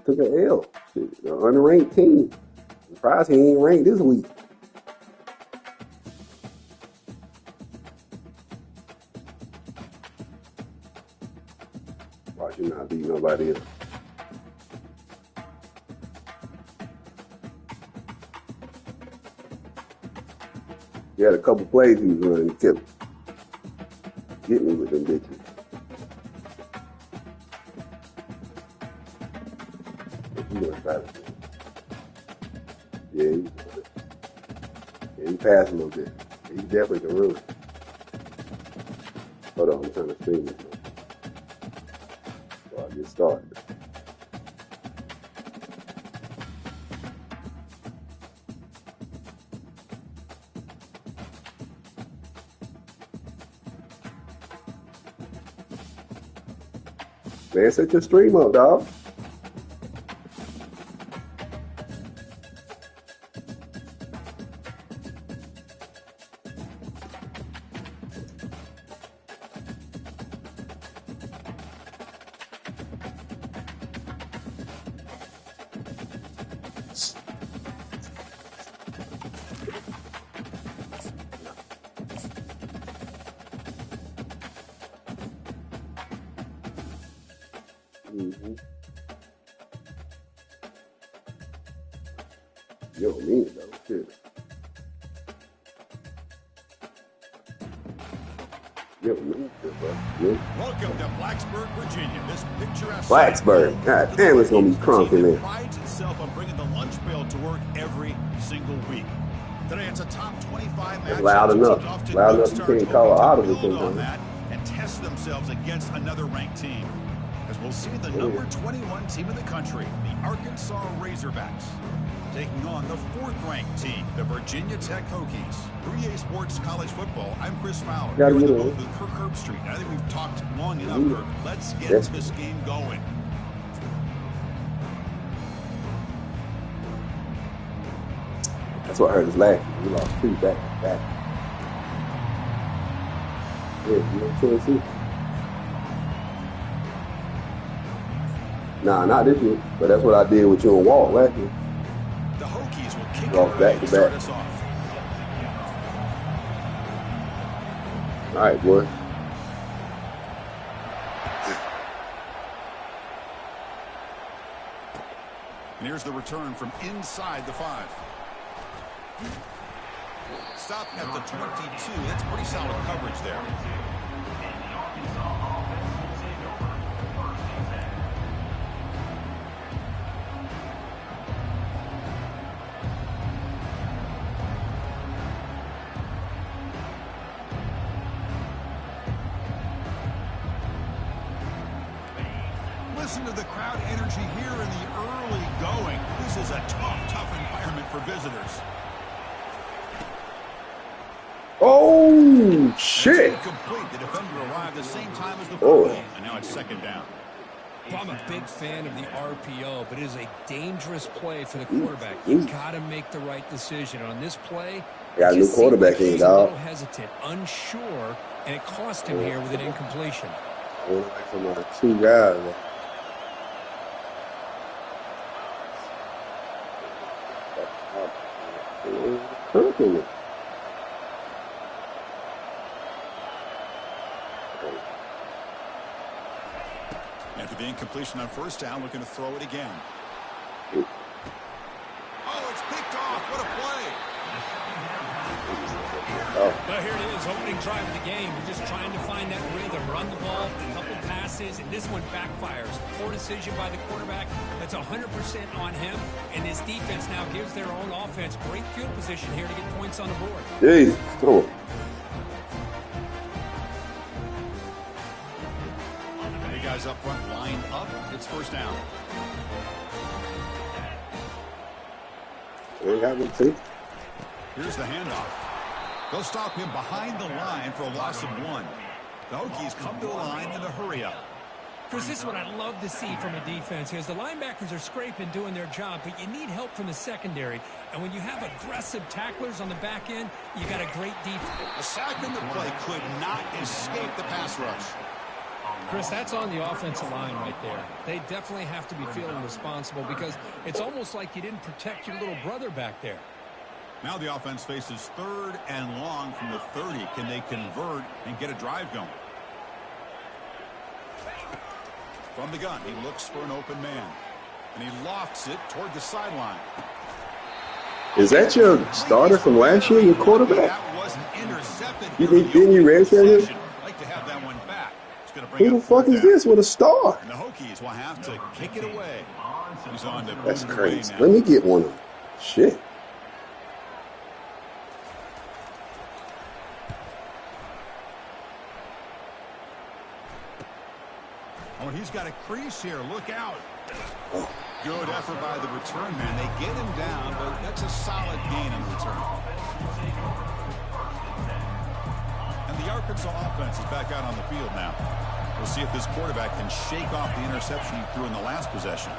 took an L. Shit, an unranked team. I'm surprised he ain't ranked this week. Watch you not beat nobody else. He had a couple plays he was running. He kept getting me with them bitches. Yeah, he passed a little bit. He definitely can run. Hold on, I'm trying to stream this. So I get started. Man, set your stream up, dog. You don't mean it, though. Shit. You don't mean it, bro. Yeah. Welcome to Blacksburg, Virginia. This picturesque Blacksburg. God damn, it's going to be crunk in there. Prides itself on bringing the lunch pail to work every single week. Today, it's a top 25 matchup. Loud enough. Loud enough you can't call it audible sometimes. And test themselves against another ranked team. As we'll see the number 21 team in the country, the Arkansas Razorbacks, taking on the 4th-ranked team, the Virginia Tech Hokies. 3A Sports College Football, I'm Chris Fowler. Here with the booth with Kirk Herbstreit. I think we've talked long enough, Kirk. Let's get this game going. That's what hurt us last year. We lost 2 back to back. Yeah, you know Tennessee. Nah, not this year. But that's what I did with you and Walt last year. The Hokies will kick it back to start back. us off. All right, boy. And here's the return from inside the 5. Stop at the 22. That's pretty solid coverage there. Listen to the crowd energy here in the early going. This is a tough environment for visitors. Oh, shit. Complete. The defender arrived the same time as the football, and now it's 2nd down. Well, I'm a big fan of the RPO, but it is a dangerous play for the quarterback. You've got to make the right decision on this play. Got a new quarterback in, dog. A little hesitant, unsure, and it cost him here with an incompletion. From 2 guys. After the incompletion on 1st down, looking to throw it again. Oh, it's picked off. What a play. Well, here it is, opening drive of the game. We're just trying to find that rhythm, run the ball, a couple passes, and this one backfires. Poor decision by the quarterback. That's 100% on him, and this defense now gives their own offense great field position here to get points on the board. Jeez, throw it. The guys up front lined up. It's 1st down. Here's the handoff. They'll stop him behind the line for a loss of 1. The Hokies come to the line in a hurry up. Chris, this is what I love to see from a defense here. Is the linebackers are scraping, doing their job, but you need help from the secondary. And when you have aggressive tacklers on the back end, you got a great defense. A sack in the play could not escape the pass rush. Chris, that's on the offensive line right there. They definitely have to be feeling responsible because it's almost like you didn't protect your little brother back there. Now the offense faces 3rd and long from the 30. Can they convert and get a drive going? From the gun, he looks for an open man. And he lofts it toward the sideline. Is that your starter from last year, your quarterback? That wasn't intercepted. Didn't you redshirt him? Like to have that one back. Who the fuck is this with a star? And the Hokies will have to kick it away. He's on to That's crazy. Let me get one of them. Shit. Oh, he's got a crease here. Look out. Good effort by the return man. They get him down, but that's a solid gain in return. And the Arkansas offense is back out on the field now. We'll see if this quarterback can shake off the interception he threw in the last possession.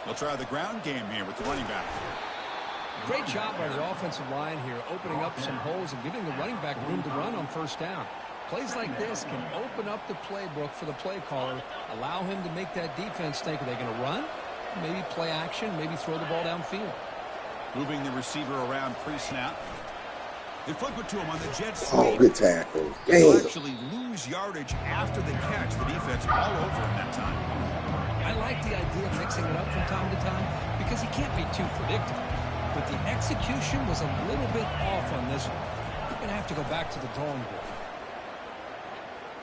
They'll try the ground game here with the running back. Great job by the offensive line here, opening up some holes and giving the running back room to run on first down. Plays like this can open up the playbook for the play caller, allow him to make that defense think, are they going to run? Maybe play action, maybe throw the ball downfield. Moving the receiver around pre-snap. They flip it to him on the jet sweep. Oh, good tackle. They'll Damn. actually lose yardage after the catch. The defense all over him that time. I like the idea of mixing it up from time to time because he can't be too predictable. But the execution was a little bit off on this one. You're going to have to go back to the drawing board.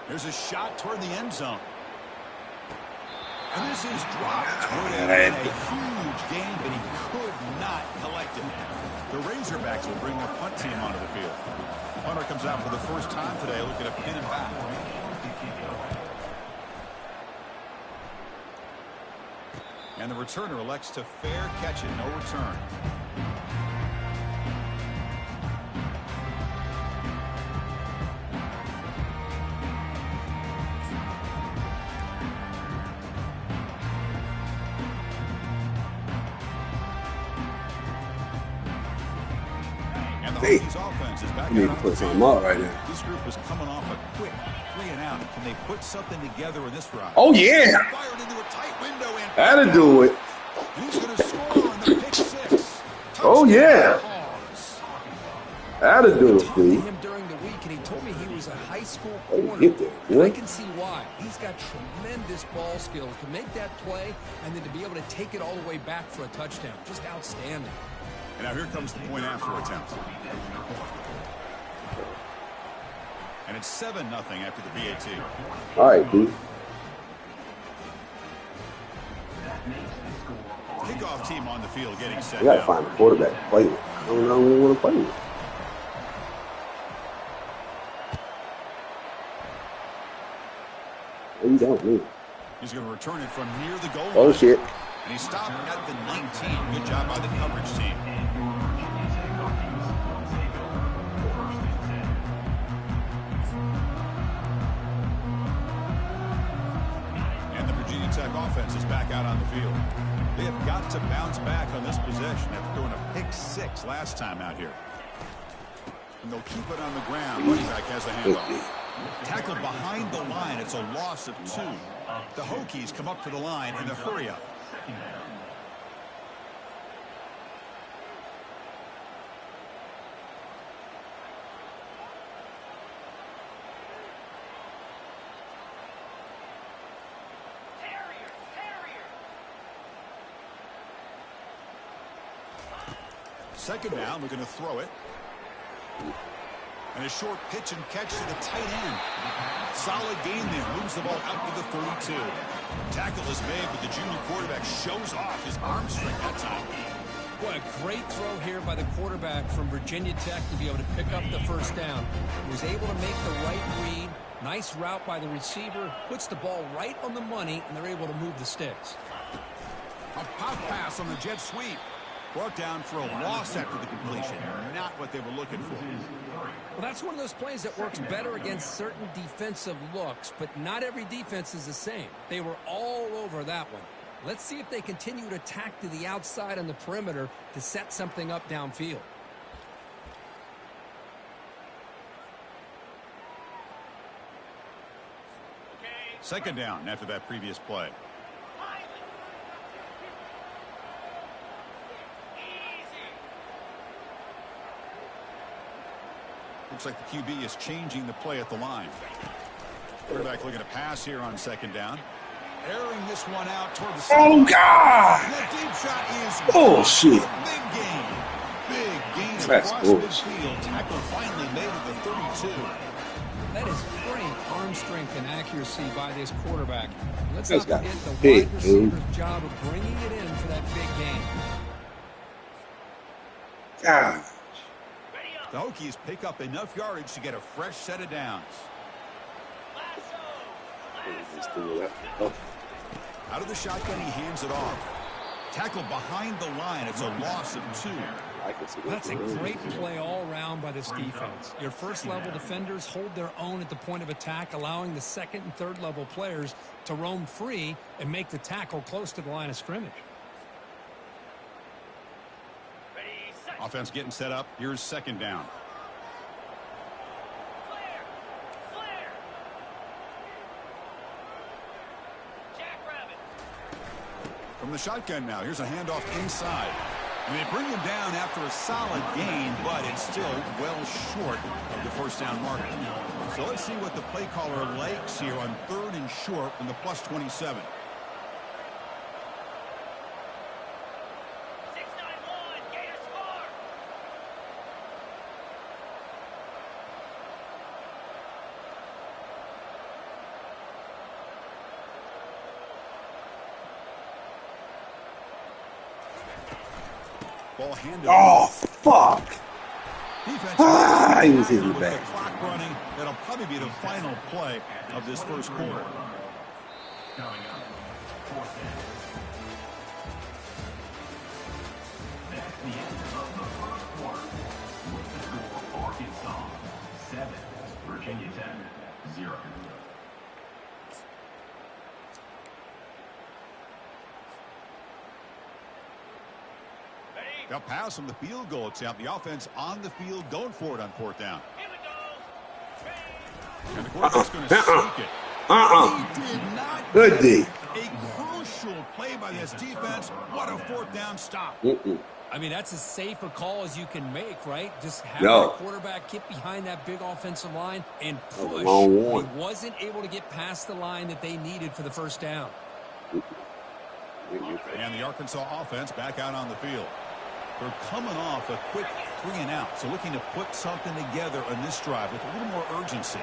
There's a shot toward the end zone. And this is dropped. Would have been a huge gain, but he could not collect it. The Razorbacks will bring their punt team onto the field. Punter comes out for the first time today, looking to pin him back. And the returner elects to fair catch it, no return. Hey, Offense is back you need to out on put the something field. out right there. This group is coming off a quick 3 and out. Can they put something together in this drive? Oh, yeah. Fired into a tight window and That'll do it. he's going to score on the pick 6. Oh, yeah. Pause. That'll do it, Talked to Steve. him during the week, and he told me he was a high school Oh, corner. hit that, And I boy. can see why. He's got tremendous ball skills to make that play and then to be able to take it all the way back for a touchdown. Just outstanding. And now here comes the point after attempt. And it's 7-0 after the BAT. All right, dude. Kickoff team on the field getting set You got to now. find a quarterback to play with. I don't know who you want to play with. What you down with me? He's going to return it from near the goal line. Oh, shit. And he stopped at the 19. Good job by the coverage team. And the Virginia Tech offense is back out on the field. They have got to bounce back on this possession after throwing a pick 6 last time out here. And they'll keep it on the ground. Running back has the handoff. Tackled behind the line. It's a loss of 2. The Hokies come up to the line in a hurry-up. Second down, we're going to throw it. And a short pitch and catch to the tight end. Solid gain there. Moves the ball out to the 32. Tackle is made, but the junior quarterback shows off his arm strength that time. What a great throw here by the quarterback from Virginia Tech to be able to pick up the first down. He was able to make the right read. Nice route by the receiver. Puts the ball right on the money, and they're able to move the sticks. A pop pass on the jet sweep. Brought down for a loss after the completion. Not what they were looking for. Well, that's one of those plays that works better against certain defensive looks, but not every defense is the same. They were all over that one. Let's see if they continue to attack to the outside on the perimeter to set something up downfield. Second down after that previous play. Looks like the QB is changing the play at the line. Quarterback looking to pass here on second down. Airing this one out toward the side. Oh, God. The deep shot is bullshit. Big gain. Big gain That's across bullshit. midfield. Tackle finally made at the 32. That is great arm strength and accuracy by this quarterback. Let's This not guy's forget the big, wide dude. receiver's job of bringing it in for that big gain. God. The Hokies pick up enough yardage to get a fresh set of downs. Oh. Out of the shotgun, he hands it off. Tackle behind the line. It's a loss of 2. I can see That's a great play all around by this defense. Your first-level defenders hold their own at the point of attack, allowing the second and third-level players to roam free and make the tackle close to the line of scrimmage. Offense getting set up. Here's second down. From the shotgun now, here's a handoff inside. And they bring him down after a solid gain, but it's still well short of the first down marker. So let's see what the play caller likes here on 3rd and short from the plus 27. Ball handed. Oh, fuck. Defense He was hitting with the back. clock running. That'll probably be the final play of this first quarter. Coming up, 4th down. That's the end of the first quarter. With the score, Arkansas 7, Virginia Tech 0. They'll pass from the field goal attempt. The offense on the field going for it on 4th down. And the quarterback's going to sneak it. He did not Good D. a crucial play by this defense. What a 4th down stop. I mean, that's as safe a call as you can make, right? Just have No. the quarterback get behind that big offensive line and push. long one. He wasn't able to get past the line that they needed for the first down. And the Arkansas offense back out on the field. They're coming off a quick 3 and out. So looking to put something together on this drive with a little more urgency.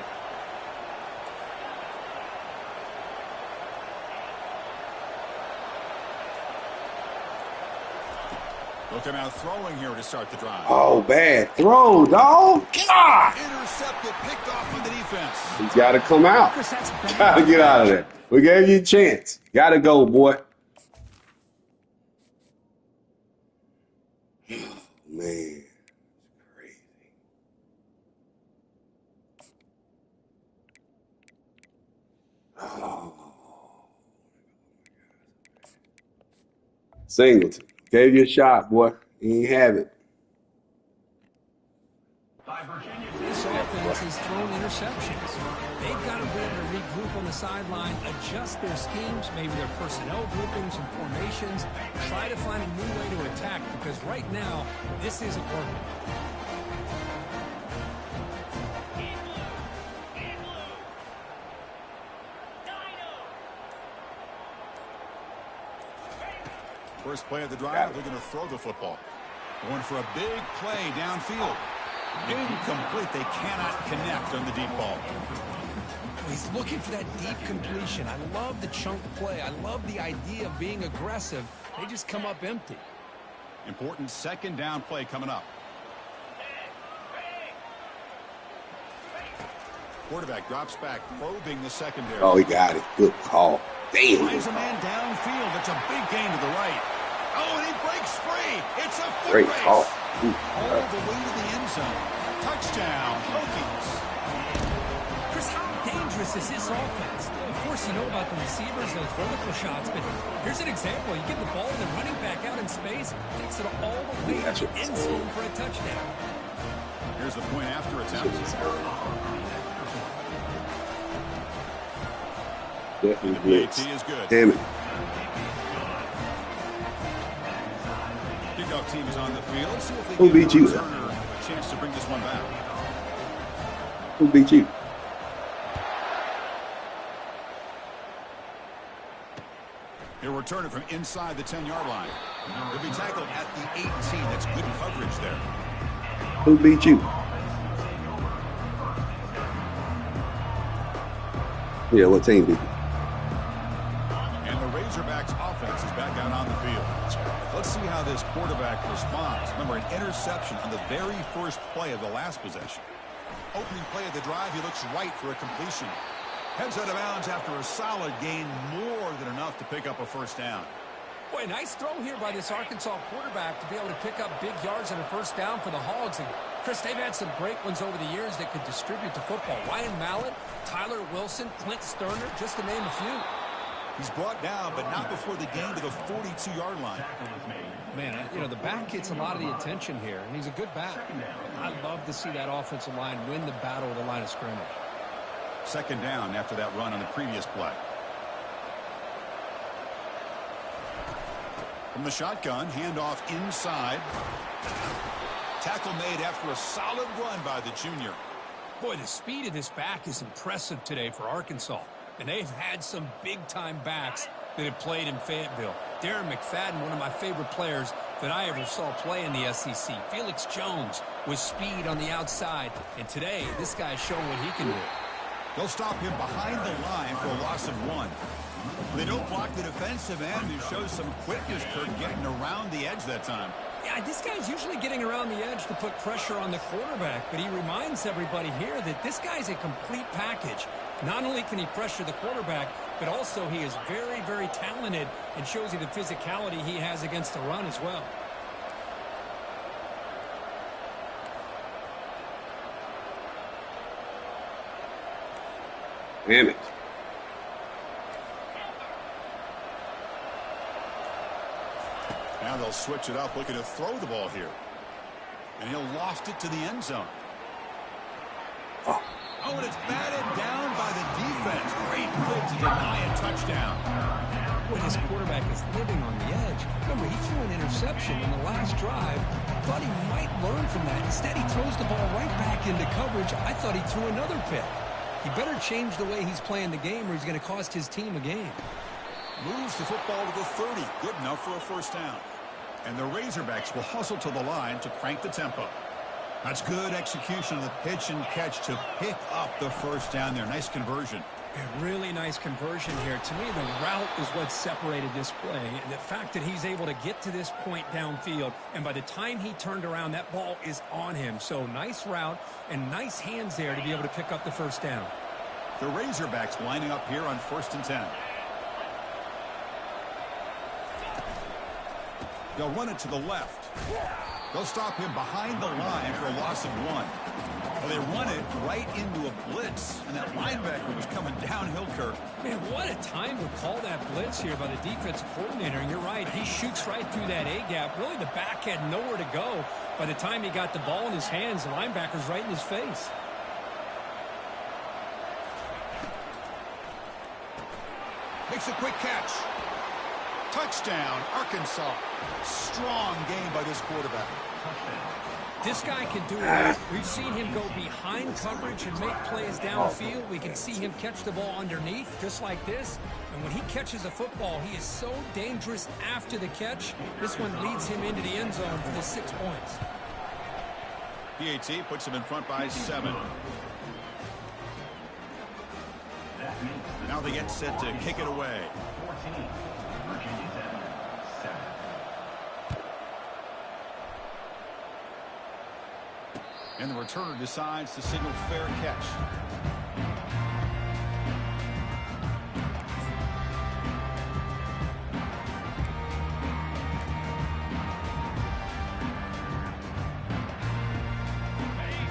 Looking out throwing here to start the drive. Oh, bad throw, dog. God. Intercepted, picked off on the defense. He's got to come out. Chris, that's bad. Got to get out of there. We gave you a chance. Got to go, boy. Man, it's crazy. Oh. Singleton. Gave you a shot, boy. You ain't have it. By Virginia This offense has thrown interceptions. They've got to be able to regroup on the sideline, adjust their schemes, maybe their personnel groupings and formations, try to find a new way to attack because right now, this isn't working. First play of the drive, they're going to throw the football. Going for a big play downfield. Incomplete. They cannot connect on the deep ball. He's looking for that deep completion. I love the chunk play. I love the idea of being aggressive. They just come up empty. Important second down play coming up. Quarterback drops back, probing the secondary. Oh, he got it. Good call. Damn. Finds a man downfield. It's a big gain to the right. Oh, and he breaks free. It's a foot Great race. call. All the way to the end zone. Touchdown, Hokies. Chris, how dangerous is this offense? Of course, you know about the receivers, those vertical shots, but here's an example. You get the ball and the running back out in space, takes it all the way to the end zone for a touchdown. Here's the point after attempt. Definitely The blitz. PAT is good. Damn it. Kickoff team is on the field. Let's see if they Who give beat the you? returner a chance to bring this one back. Who beat you? He'll return it from inside the 10-yard line. He'll be tackled at the 18. That's good coverage there. Who beat you? Yeah, what team beat you? And the Razorbacks offense is back out on the field. Let's see how this quarterback responds. Remember, an interception on the very first play of the last possession. Opening play of the drive, he looks right for a completion. Heads out of bounds after a solid gain, more than enough to pick up a first down. Boy, nice throw here by this Arkansas quarterback to be able to pick up big yards and a first down for the Hogs. And Chris, they've had some great ones over the years that could distribute the football. Ryan Mallett, Tyler Wilson, Clint Sterner, just to name a few. He's brought down, but not before the gain to the 42-yard line. Man, you know, the back gets a lot of the attention here, and he's a good back. I'd love to see that offensive line win the battle of the line of scrimmage. Second down after that run on the previous play. From the shotgun, handoff inside. Tackle made after a solid run by the junior. Boy, the speed of this back is impressive today for Arkansas. And they've had some big-time backs that have played in Fayetteville. Darren McFadden, one of my favorite players that I ever saw play in the SEC. Felix Jones with speed on the outside. And today, this guy's showing what he can do. They'll stop him behind the line for a loss of 1. They don't block the defensive end, who shows some quickness, Kirk, getting around the edge that time. Yeah, this guy's usually getting around the edge to put pressure on the quarterback, but he reminds everybody here that this guy's a complete package. Not only can he pressure the quarterback, but also he is very, very talented and shows you the physicality he has against the run as well. Damn it. Now they'll switch it up, looking to throw the ball here. And he'll loft it to the end zone. Oh, and it's batted down by the defense. Great play to deny a touchdown. Boy, this quarterback is living on the edge. Remember, he threw an interception in the last drive. Thought he might learn from that. Instead, he throws the ball right back into coverage. I thought he threw another pick. He better change the way he's playing the game or he's going to cost his team a game. Moves the football to the 30. Good enough for a first down. And the Razorbacks will hustle to the line to crank the tempo. That's good execution of the pitch and catch to pick up the first down there. Nice conversion. A really nice conversion here. To me, the route is what separated this play. And the fact that he's able to get to this point downfield, and by the time he turned around, that ball is on him. So nice route and nice hands there to be able to pick up the first down. The Razorbacks lining up here on 1st and 10. They'll run it to the left. They'll stop him behind the line for a loss of 1. Well, they run it right into a blitz, and that linebacker was coming downhill, Kirk. Man, what a time to call that blitz here by the defensive coordinator. And you're right, he shoots right through that A-gap. Really, the back had nowhere to go. By the time he got the ball in his hands, the linebacker's right in his face. Makes a quick catch. Touchdown, Arkansas. Strong game by this quarterback. This guy can do it. We've seen him go behind coverage and make plays downfield. We can see him catch the ball underneath, just like this. And when he catches a football, he is so dangerous after the catch. This one leads him into the end zone for the 6 points. PAT puts him in front by 7. Now they get set to kick it away. 14, Virginia Tech, 7. And the returner decides to signal fair catch.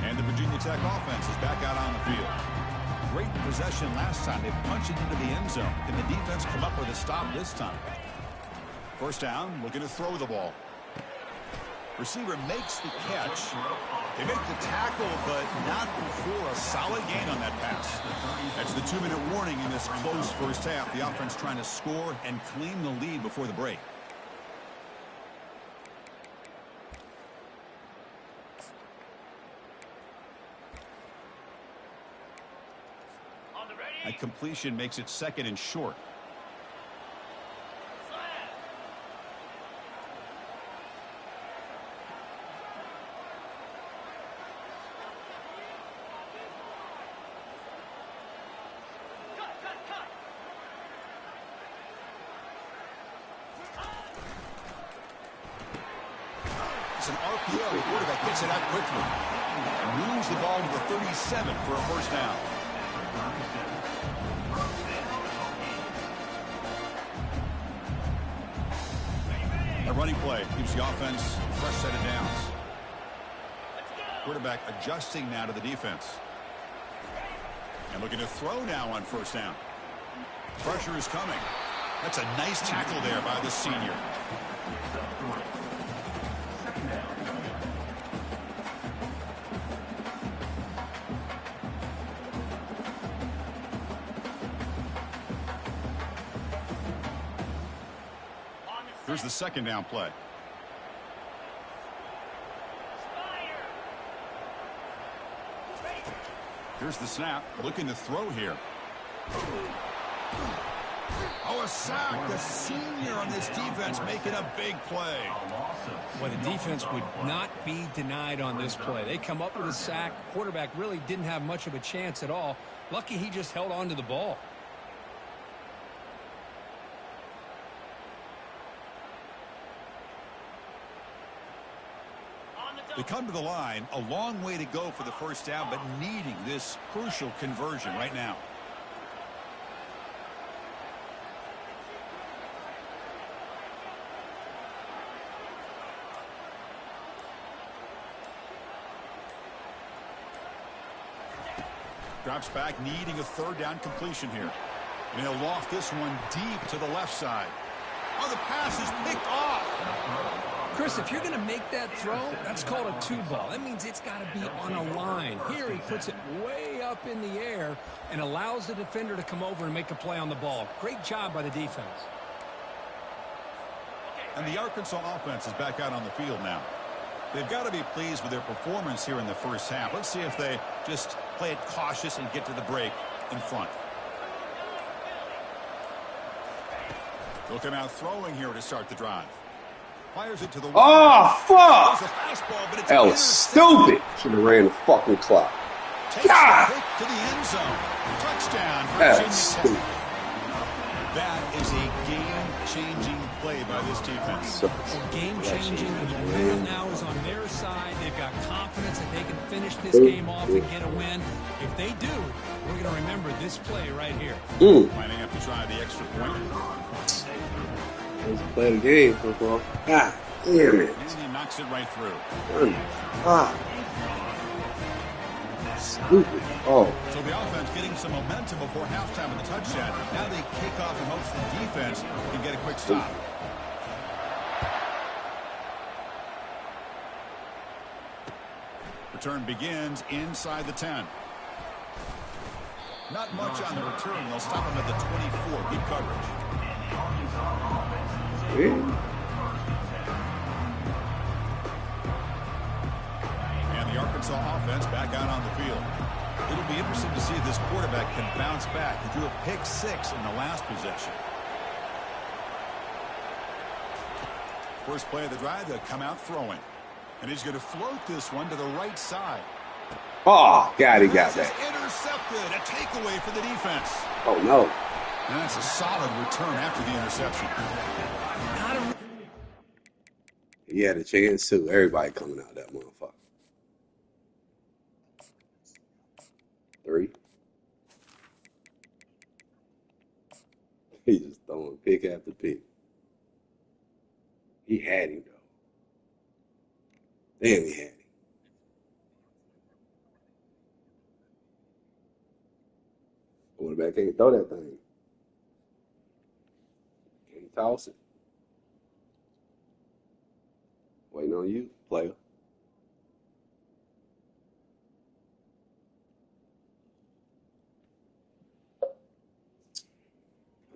And the Virginia Tech offense is back out on the field. Great possession last time. They punched it into the end zone. Can the defense come up with a stop this time? First down, looking to throw the ball. Receiver makes the catch. They make the tackle, but not before a solid gain on that pass. That's the 2-minute warning in this close first half. The offense trying to score and claim the lead before the break. That completion makes it 2nd and short. It's an RPO. The quarterback gets it out quickly. Moves the ball to the 37 for a first down. A running play keeps the offense a fresh set of downs. Quarterback adjusting now to the defense. And looking to throw now on first down. Pressure is coming. That's a nice tackle there by the senior. Here's the 2nd down play. Here's the snap. Looking to throw here. Oh, a sack. The senior on this defense making a big play. Well, the defense would not be denied on this play. They come up with a sack. Quarterback really didn't have much of a chance at all. Lucky he just held on to the ball. They come to the line, a long way to go for the first down, but needing this crucial conversion right now. Drops back, needing a 3rd down completion here. And he'll loft this one deep to the left side. Oh, the pass is picked off. Chris, if you're going to make that throw, that's called a 2-ball. That means it's got to be on a line. Here he puts it way up in the air and allows the defender to come over and make a play on the ball. Great job by the defense. And the Arkansas offense is back out on the field now. They've got to be pleased with their performance here in the first half. Let's see if they just play it cautious and get to the break in front. They'll come out throwing here to start the drive. Fires it to the Oh, fuck! There's a fastball, but it's That was stupid. Should have ran the fucking clock. Takes God! the pick to the end zone. Touchdown, That's Virginia stupid. Tech. That is a game-changing play by this defense. Game-changing. The momentum now is on their side. They've got confidence that they can finish this game off and get a win. If they do, we're going to remember this play right here. Lining up to try the extra point. Let's play the game, football. God damn it. And he knocks it right through. Stupid. Oh. So the offense getting some momentum before halftime in the touchdown. Now they kick off and hopes the defense can get a quick stop. Return begins inside the 10. Not much on the return. They'll stop him at the 24. Good coverage. Yeah. And the Arkansas offense back out on the field. It'll be interesting to see if this quarterback can bounce back. He threw a pick-6 in the last possession. First play of the drive, they'll come out throwing. And he's going to float this one to the right side. Oh, God, he got that. Intercepted. A takeaway for the defense. Oh, no. And that's a solid return after the interception. He had a chance, too. Everybody coming out that motherfucker. 3. He just throwing pick after pick. He had him, though. Damn, he had him. Quarterback can't throw that thing. Can't toss it. Waiting on you, player. I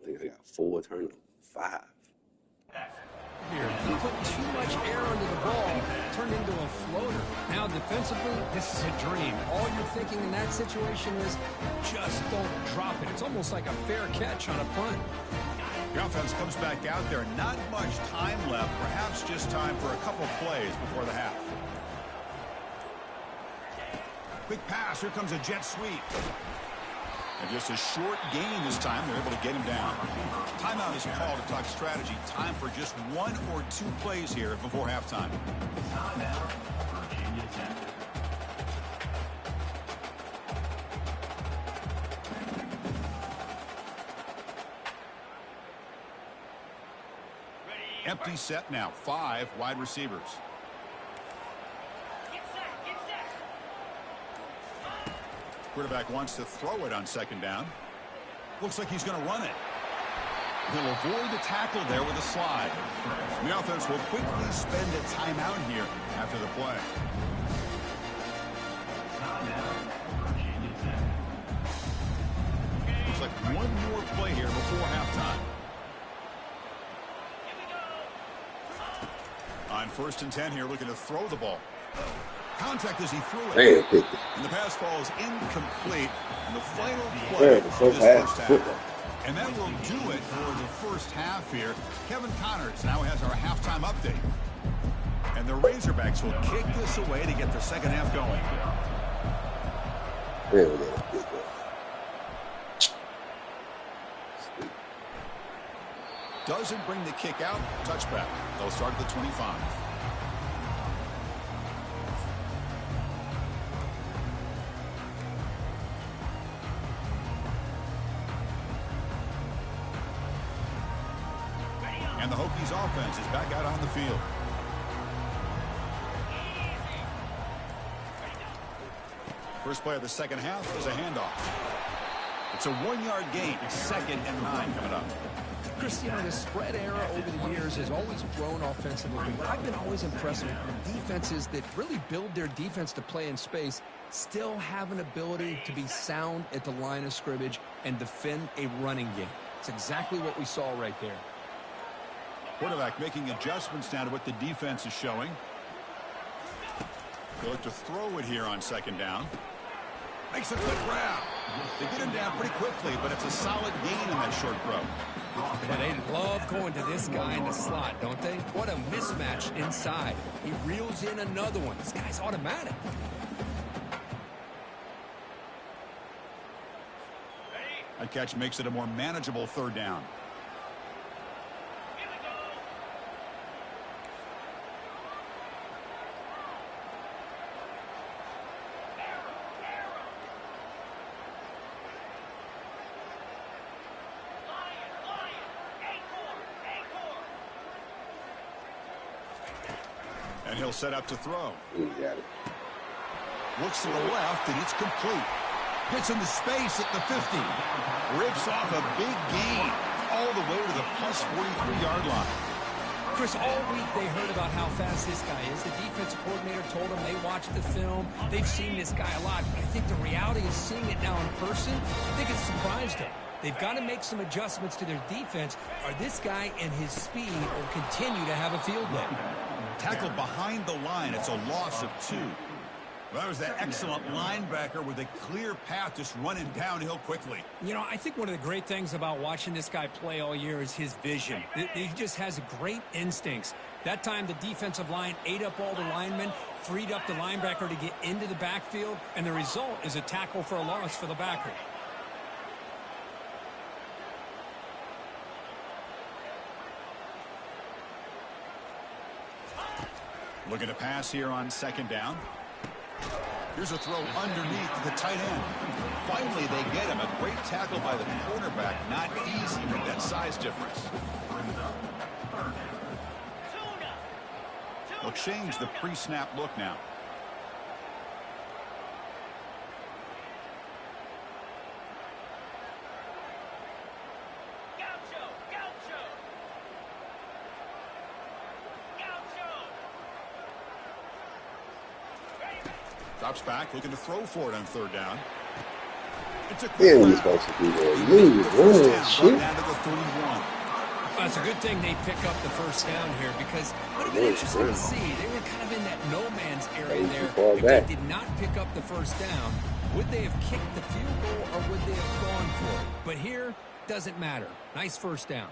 think I got 4 turnovers. 5. Here, he put too much air under the ball, turned into a floater. Now, defensively, this is a dream. All you're thinking in that situation is just don't drop it. It's almost like a fair catch on a punt. The offense comes back out there. Not much time left. Perhaps just time for a couple plays before the half. Quick pass. Here comes a jet sweep. And just a short gain this time. They're able to get him down. Timeout is called to talk strategy. Time for just 1 or 2 plays here before halftime. Timeout, Virginia Tech. Empty set now. 5 wide receivers. Quarterback wants to throw it on second down. Looks like he's going to run it. He'll avoid the tackle there with a slide. The offense will quickly spend a timeout here after the play. Looks like one more play here before halftime. On 1st and 10 here, looking to throw the ball. Contact as he threw it. Damn, And the pass falls incomplete. And the final play of this first half. And that will do it for the first half here. Kevin Connors now has our halftime update. And the Razorbacks will kick this away to get the second half going. Doesn't bring the kick out. Touchback. They'll start at the 25. And the Hokies offense is back out on the field. First play of the second half is a handoff. It's a 1-yard gain. 2nd and 9 coming up. Chris, you know, the spread era over the years has always grown offensively. I've been always impressed with defenses that really build their defense to play in space, still have an ability to be sound at the line of scrimmage and defend a running game. It's exactly what we saw right there. Quarterback making adjustments now to what the defense is showing. They'll look to throw it here on second down. Makes a quick grab. They get him down pretty quickly, but it's a solid gain in that short throw. Yeah, they love going to this guy in the slot, don't they? What a mismatch inside. He reels in another one. This guy's automatic. That catch makes it a more manageable third down. And he'll set up to throw. Got it. Looks to the left, and it's complete. Gets into space at the 50. Rips off a big gain all the way to the plus 43-yard line. Chris, all week they heard about how fast this guy is. The defensive coordinator told them they watched the film. They've seen this guy a lot. But I think the reality is seeing it now in person, I think it's surprised them. They've got to make some adjustments to their defense, or this guy and his speed will continue to have a field day. Tackled behind the line. It's a loss of 2. Well, that was that excellent linebacker with a clear path just running downhill quickly. You know, I think one of the great things about watching this guy play all year is his vision. He just has great instincts. That time the defensive line ate up all the linemen, freed up the linebacker to get into the backfield, and the result is a tackle for a loss for the backer. Looking to pass here on second down. Here's a throw underneath the tight end. Finally, they get him. A great tackle by the cornerback. Not easy with that size difference. They'll change the pre-snap look now. drops back, looking to throw for it on third down. It's a Yeah, quick he's out. supposed to be there. He Move, makes the first run, down, shit. brought down to the 31. Well, it's a good thing they pick up the first down here because it would have been interesting to see. They were kind of in that no man's area there. If they did not pick up the first down, would they have kicked the field goal or would they have gone for it? But here, doesn't matter. Nice first down.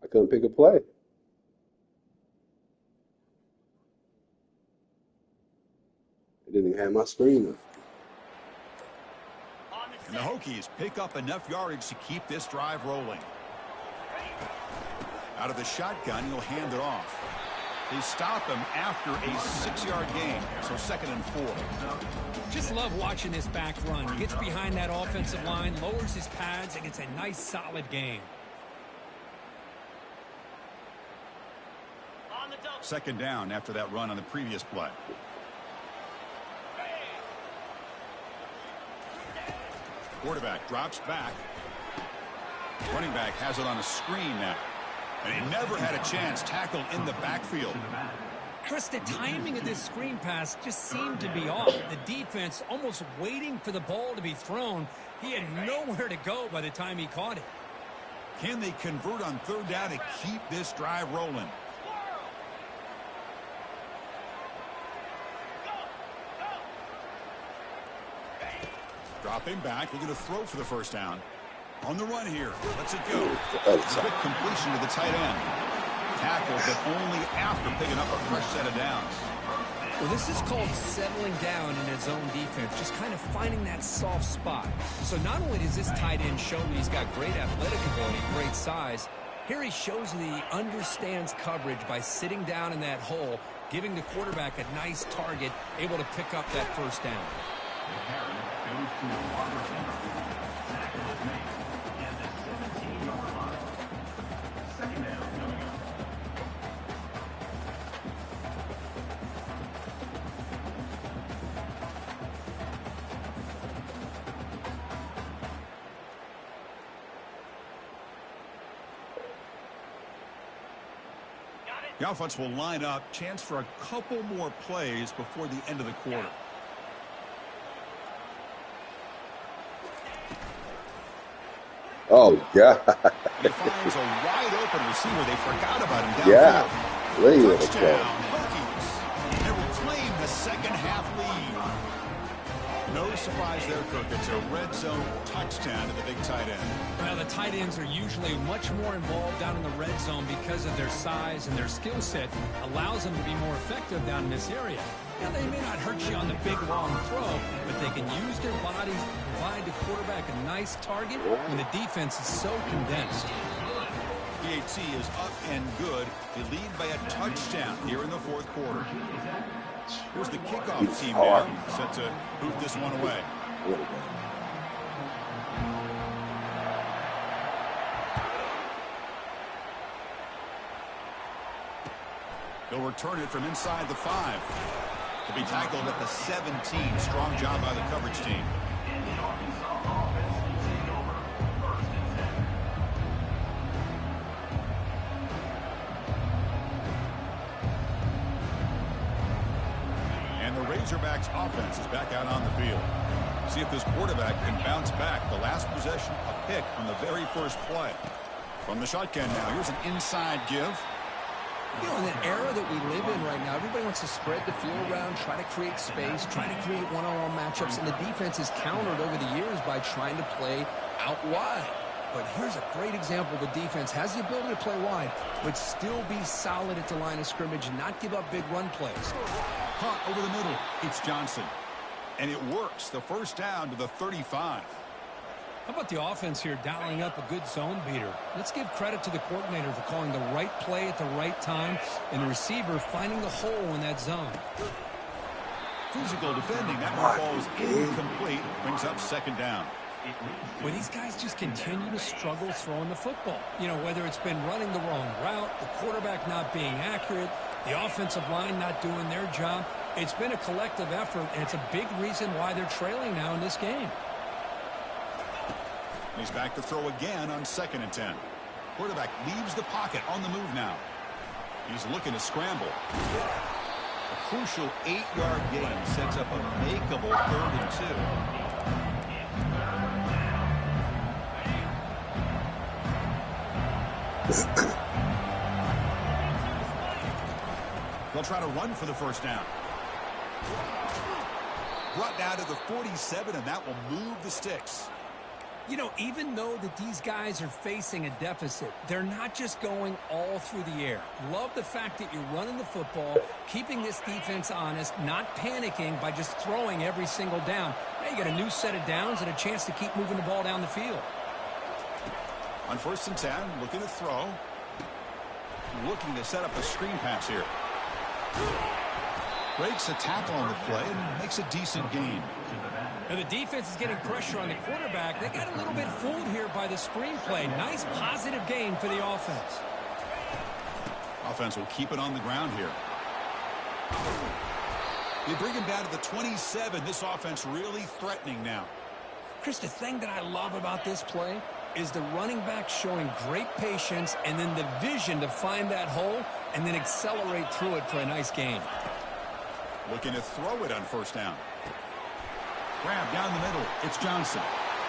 I couldn't pick a play. I didn't even have my screen up. And the Hokies pick up enough yardage to keep this drive rolling. Out of the shotgun, he'll hand it off. They stop him after a 6-yard gain, so 2nd and 4. Just love watching this back run. Gets behind that offensive line, lowers his pads, and gets a nice solid gain. 2nd down after that run on the previous play. Quarterback drops back. Running back has it on a screen now. And he never had a chance tackled in the backfield. Chris, the timing of this screen pass just seemed to be off. The defense almost waiting for the ball to be thrown. He had nowhere to go by the time he caught it. Can they convert on third down to keep this drive rolling? Dropping back, looking to throw for the first down. On the run here, lets it go. Quick completion to the tight end. Tackled, but only after picking up a fresh set of downs. Well, this is called settling down in his own defense, just kind of finding that soft spot. So not only does this tight end show that he's got great athletic ability, great size, here he shows that he understands coverage by sitting down in that hole, giving the quarterback a nice target, able to pick up that first down. Goes to a wide receiver. Tackle is made at the 17-yard line. 2nd down coming up. The offense will line up, chance for a couple more plays before the end of the quarter. Oh, God. He finds a wide open receiver. They forgot about him downfield. Yeah. Look at Touchdown, that. Hokies. They reclaim the second half lead. No surprise there, Kirk. It's a red zone touchdown to the big tight end. Well, the tight ends are usually much more involved down in the red zone because of their size and their skill set allows them to be more effective down in this area. Now, they may not hurt you on the big, long throw, but they can use their bodies to provide the quarterback a nice target when the defense is so condensed. PAT is up and good. They lead by a touchdown here in the 4th quarter. Here's the kickoff team now, set to boot this one away. They'll return it from inside the 5. To be tackled at the 17. Strong job by the coverage team. And the Arkansas offense will take over 1st and 10. And the Razorbacks offense is back out on the field. See if this quarterback can bounce back. The last possession, a pick on the very first play. From the shotgun now, here's an inside give. You know, in the era that we live in right now, everybody wants to spread the field around, try to create space, try to create one-on-one matchups, and the defense is countered over the years by trying to play out wide. But here's a great example. The defense has the ability to play wide, but still be solid at the line of scrimmage and not give up big run plays. Punt over the middle. It's Johnson. And it works. The first down to the 35. How about the offense here dialing up a good zone beater? Let's give credit to the coordinator for calling the right play at the right time and the receiver finding the hole in that zone. Physical defending. That one falls incomplete. Brings up 2nd down. Well, these guys just continue to struggle throwing the football. You know, whether it's been running the wrong route, the quarterback not being accurate, the offensive line not doing their job. It's been a collective effort, and it's a big reason why they're trailing now in this game. He's back to throw again on 2nd and 10. Quarterback leaves the pocket on the move now. He's looking to scramble. A crucial 8-yard gain sets up a makeable 3rd and 2. They'll try to run for the 1st down. Brought down to the 47, and that will move the sticks. You know, even though that these guys are facing a deficit, they're not just going all through the air. Love the fact that you're running the football, keeping this defense honest, not panicking by just throwing every single down. Now you got a new set of downs and a chance to keep moving the ball down the field. On 1st and 10, looking to throw. Looking to set up a screen pass here. Breaks a tackle on the play and makes a decent gain. And the defense is getting pressure on the quarterback. They got a little bit fooled here by the screen play. Nice positive gain for the offense. Offense will keep it on the ground here. They bring him down to the 27. This offense really threatening now. Chris, the thing that I love about this play is the running back showing great patience and then the vision to find that hole and then accelerate through it for a nice gain. Looking to throw it on 1st down. Grab down the middle. It's Johnson.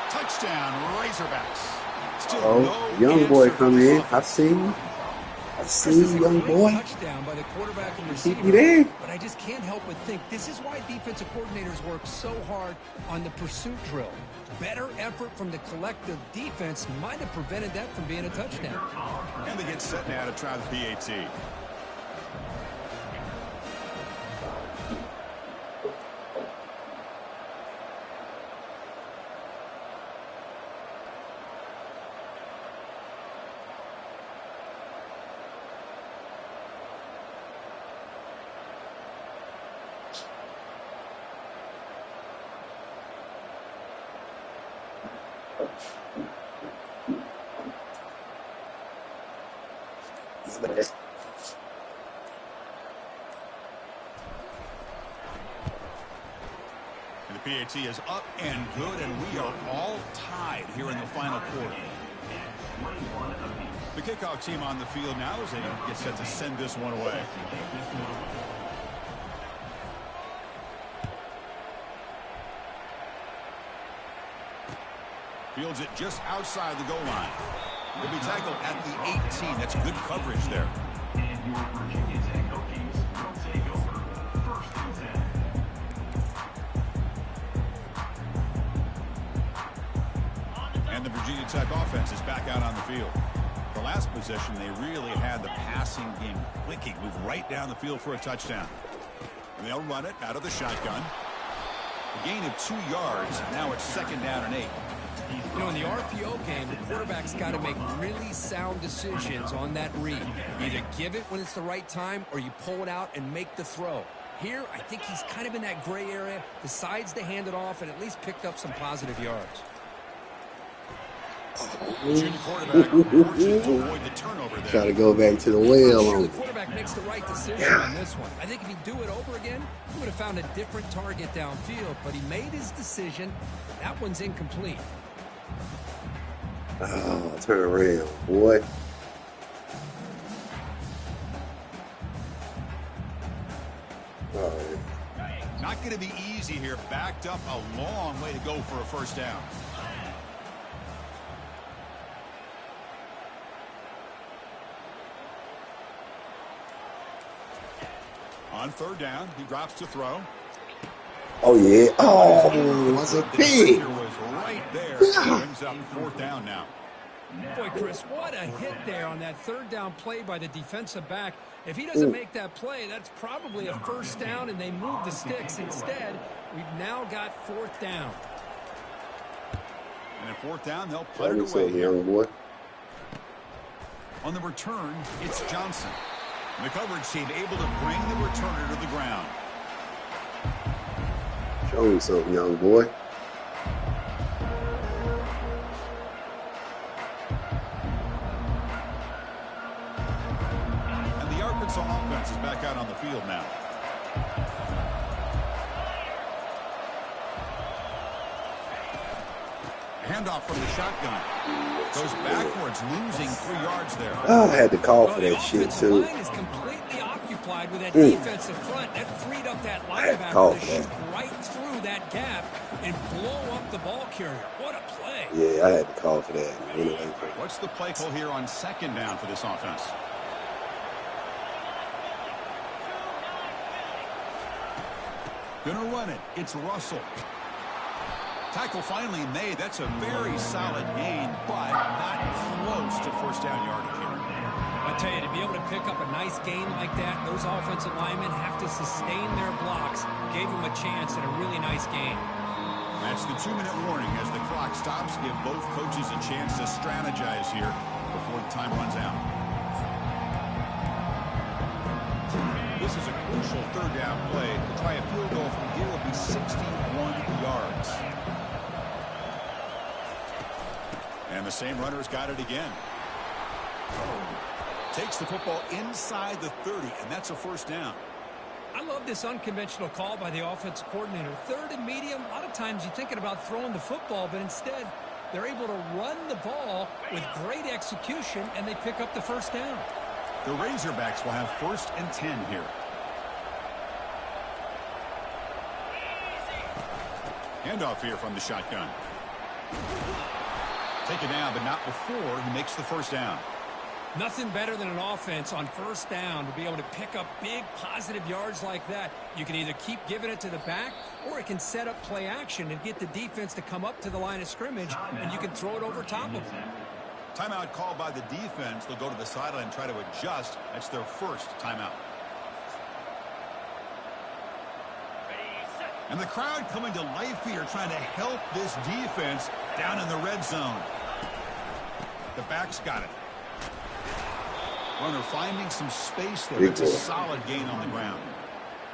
Touchdown, Razorbacks. Still young boy coming in. I see you. I see you, young boy. Touchdown by the quarterback and receiver. Keep you there. But I just can't help but think this is why defensive coordinators work so hard on the pursuit drill. Better effort from the collective defense might have prevented that from being a touchdown. And they get set now to try the PAT. And the PAT is up and good, and we are all tied here in the final quarter. The kickoff team on the field now as they get set to send this one away. Fields it just outside the goal line. He'll be tackled at the 18. That's good coverage there. And your Virginia Tech Hokies will take over 1st and 10. And the Virginia Tech offense is back out on the field. The last possession, they really had the passing game clicking. Move right down the field for a touchdown. And they'll run it out of the shotgun. A gain of 2 yards. Now it's 2nd down and 8. You know, in the RPO game, the quarterback's got to make really sound decisions on that read. Either give it when it's the right time or you pull it out and make the throw. Here, I think he's kind of in that gray area, decides to hand it off and at least picked up some positive yards. Junior quarterback fortunate to avoid the turnover there. Try to go back to the well Sure, on the it. quarterback makes the right decision on this one. I think if he'd do it over again, he would have found a different target downfield, but he made his decision. That one's incomplete. Oh, turn around, boy. All right. Not going to be easy here. Backed up a long way to go for a 1st down. On 3rd down, he drops to throw. Oh, yeah. Oh, that's a pig. Was right there. Brings up 4th down now. Boy, Chris, what a hit there on that 3rd down play by the defensive back. If he doesn't make that play, that's probably a 1st down, and they move the sticks. Instead, we've now got 4th down. And at 4th down, they'll put it What's away up, here. young boy? On the return, it's Johnson. And the coverage team able to bring the returner to the ground. Show me something, young boy. back out on the field now. Handoff from the shotgun. Goes backwards, losing 3 yards there. Oh, I had to call for that shit, too. The line is completely occupied with that defensive front. That freed up that linebacker to shoot right through that gap and blow up the ball carrier. What a play. Yeah, I had to call for that. Anyway. What's the play call here on 2nd down for this offense? Gonna run it. It's Russell. Tackle finally made. That's a very solid gain, but not close to first down yardage here. I tell you, to be able to pick up a nice gain like that, those offensive linemen have to sustain their blocks. Gave them a chance at a really nice gain. That's the 2-minute warning as the clock stops. Give both coaches a chance to strategize here before the time runs out. This is a crucial 3rd down play. To try a field goal from here will be 61 yards. And the same runner's got it again. Takes the football inside the 30, and that's a first down. I love this unconventional call by the offensive coordinator. 3rd and medium, a lot of times you're thinking about throwing the football, but instead they're able to run the ball with great execution, and they pick up the first down. The Razorbacks will have 1st and 10 here. Handoff here from the shotgun. Take it down, but not before he makes the first down. Nothing better than an offense on first down to be able to pick up big positive yards like that. You can either keep giving it to the back, or it can set up play action and get the defense to come up to the line of scrimmage, and you can throw it over top of them. Timeout called by the defense. They'll go to the sideline and try to adjust. That's their first timeout. And the crowd coming to life here, trying to help this defense down in the red zone. The back's got it. Runner finding some space there. It's a solid gain on the ground.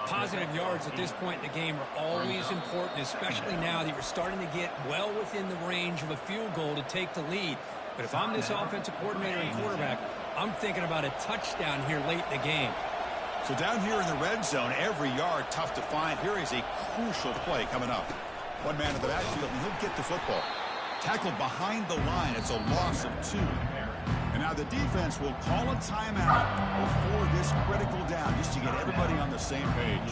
Positive yards at this point in the game are always important, especially now that you're starting to get well within the range of a field goal to take the lead. But if I'm this offensive coordinator and quarterback, I'm thinking about a touchdown here late in the game. So down here in the red zone, every yard tough to find. Here is a crucial play coming up. One man in the backfield, and he'll get the football. Tackled behind the line. It's a loss of 2. And now the defense will call a timeout before this critical down, just to get everybody on the same page.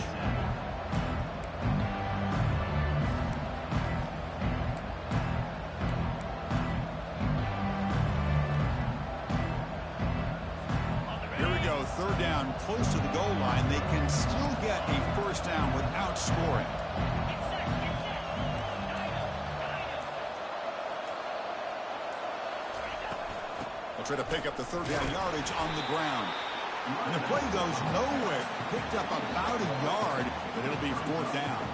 Here we go, 3rd down, close to the goal line. They can still get a first down without scoring. Try to pick up the 3rd down yardage on the ground. And the play goes nowhere. Picked up about a yard, but it'll be 4th down.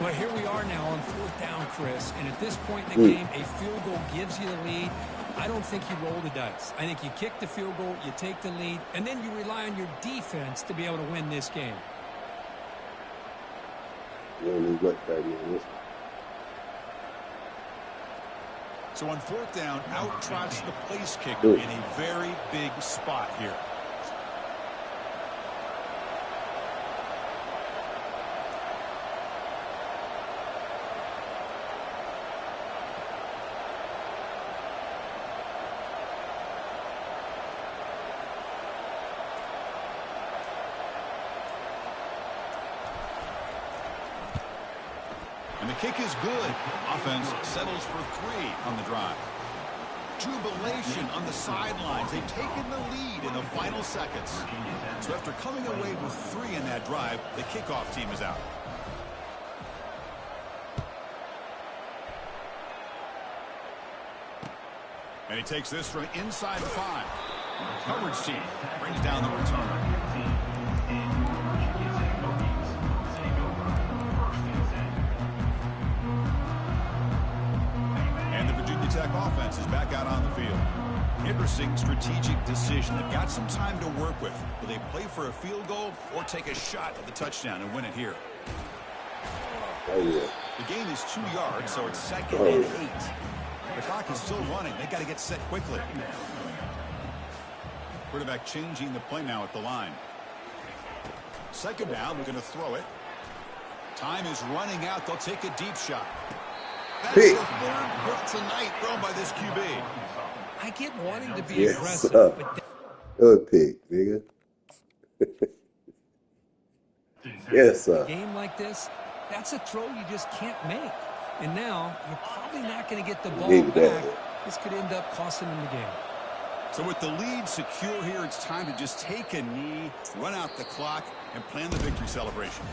Well, here we are now on 4th down, Chris. And at this point in the game, a field goal gives you the lead. I don't think you roll the dice. I think you kick the field goal, you take the lead, and then you rely on your defense to be able to win this game. You don't need much better than this. So on 4th down, out trots the place kicker in a very big spot here. And the kick is good. Offense settles for 3 on the drive. Jubilation on the sidelines. They've taken the lead in the final seconds. So after coming away with 3 in that drive, the kickoff team is out. And he takes this from inside the 5. Coverage team brings down the return. Tech offense is back out on the field. Interesting strategic decision. They've got some time to work with. Will they play for a field goal or take a shot at the touchdown and win it here? Oh, yeah. The gain is 2 yards, so it's 2nd and 8. The clock is still running. They've got to get set quickly. Quarterback changing the play now at the line. Second down, they're going to throw it. Time is running out. They'll take a deep shot. That's Pick. the third pick tonight thrown by this QB. I get wanting to be Yes, aggressive, sir. but Good pick, nigga. Yes, a sir. game like this, that's a throw you just can't make. And now you're probably not going to get the ball Maybe back. that. This could end up costing them the game. So with the lead secure here, it's time to just take a knee, run out the clock, and plan the victory celebration.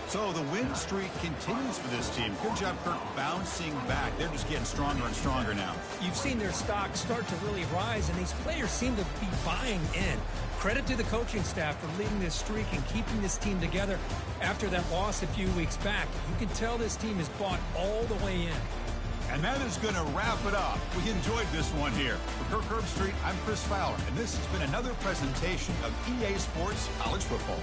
So the win streak continues for this team. Good job, Kirk, bouncing back. They're just getting stronger and stronger now. You've seen their stock start to really rise, and these players seem to be buying in. Credit to the coaching staff for leading this streak and keeping this team together after that loss a few weeks back. You can tell this team is bought all the way in. And that is going to wrap it up. We enjoyed this one here. For Kirk Herbstreit, I'm Chris Fowler, and this has been another presentation of EA Sports College Football.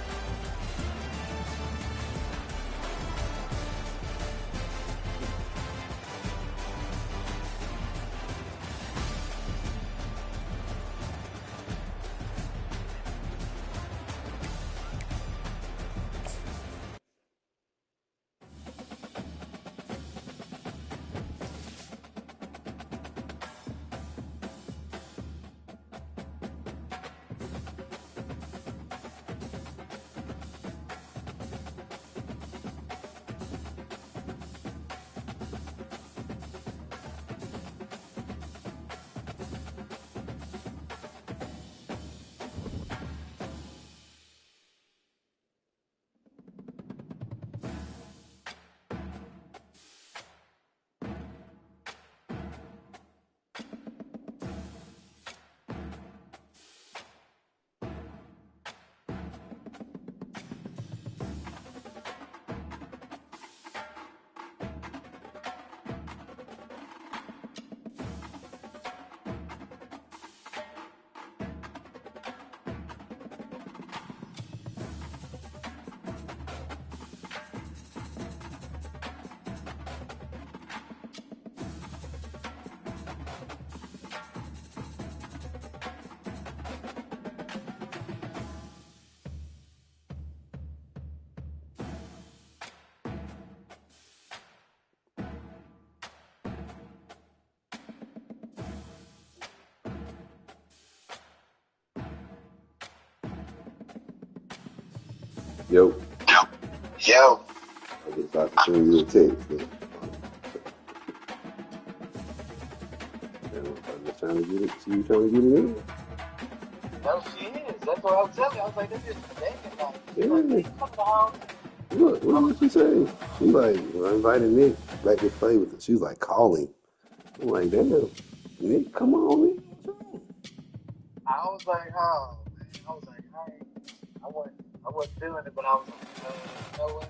Yo, Yo, I just about to send you a text. Man. I'm just trying to get it. See you trying to get it in. no, she is. That's what I was telling you. I was like, this is thinking like, Yeah. like, come down. What she say? She like, I invited Nick back to play with her. She was like calling. I'm like, damn, Nick, come on, Nick. I was like, oh, man. I was like, I wasn't feeling it, but I was like, you know what?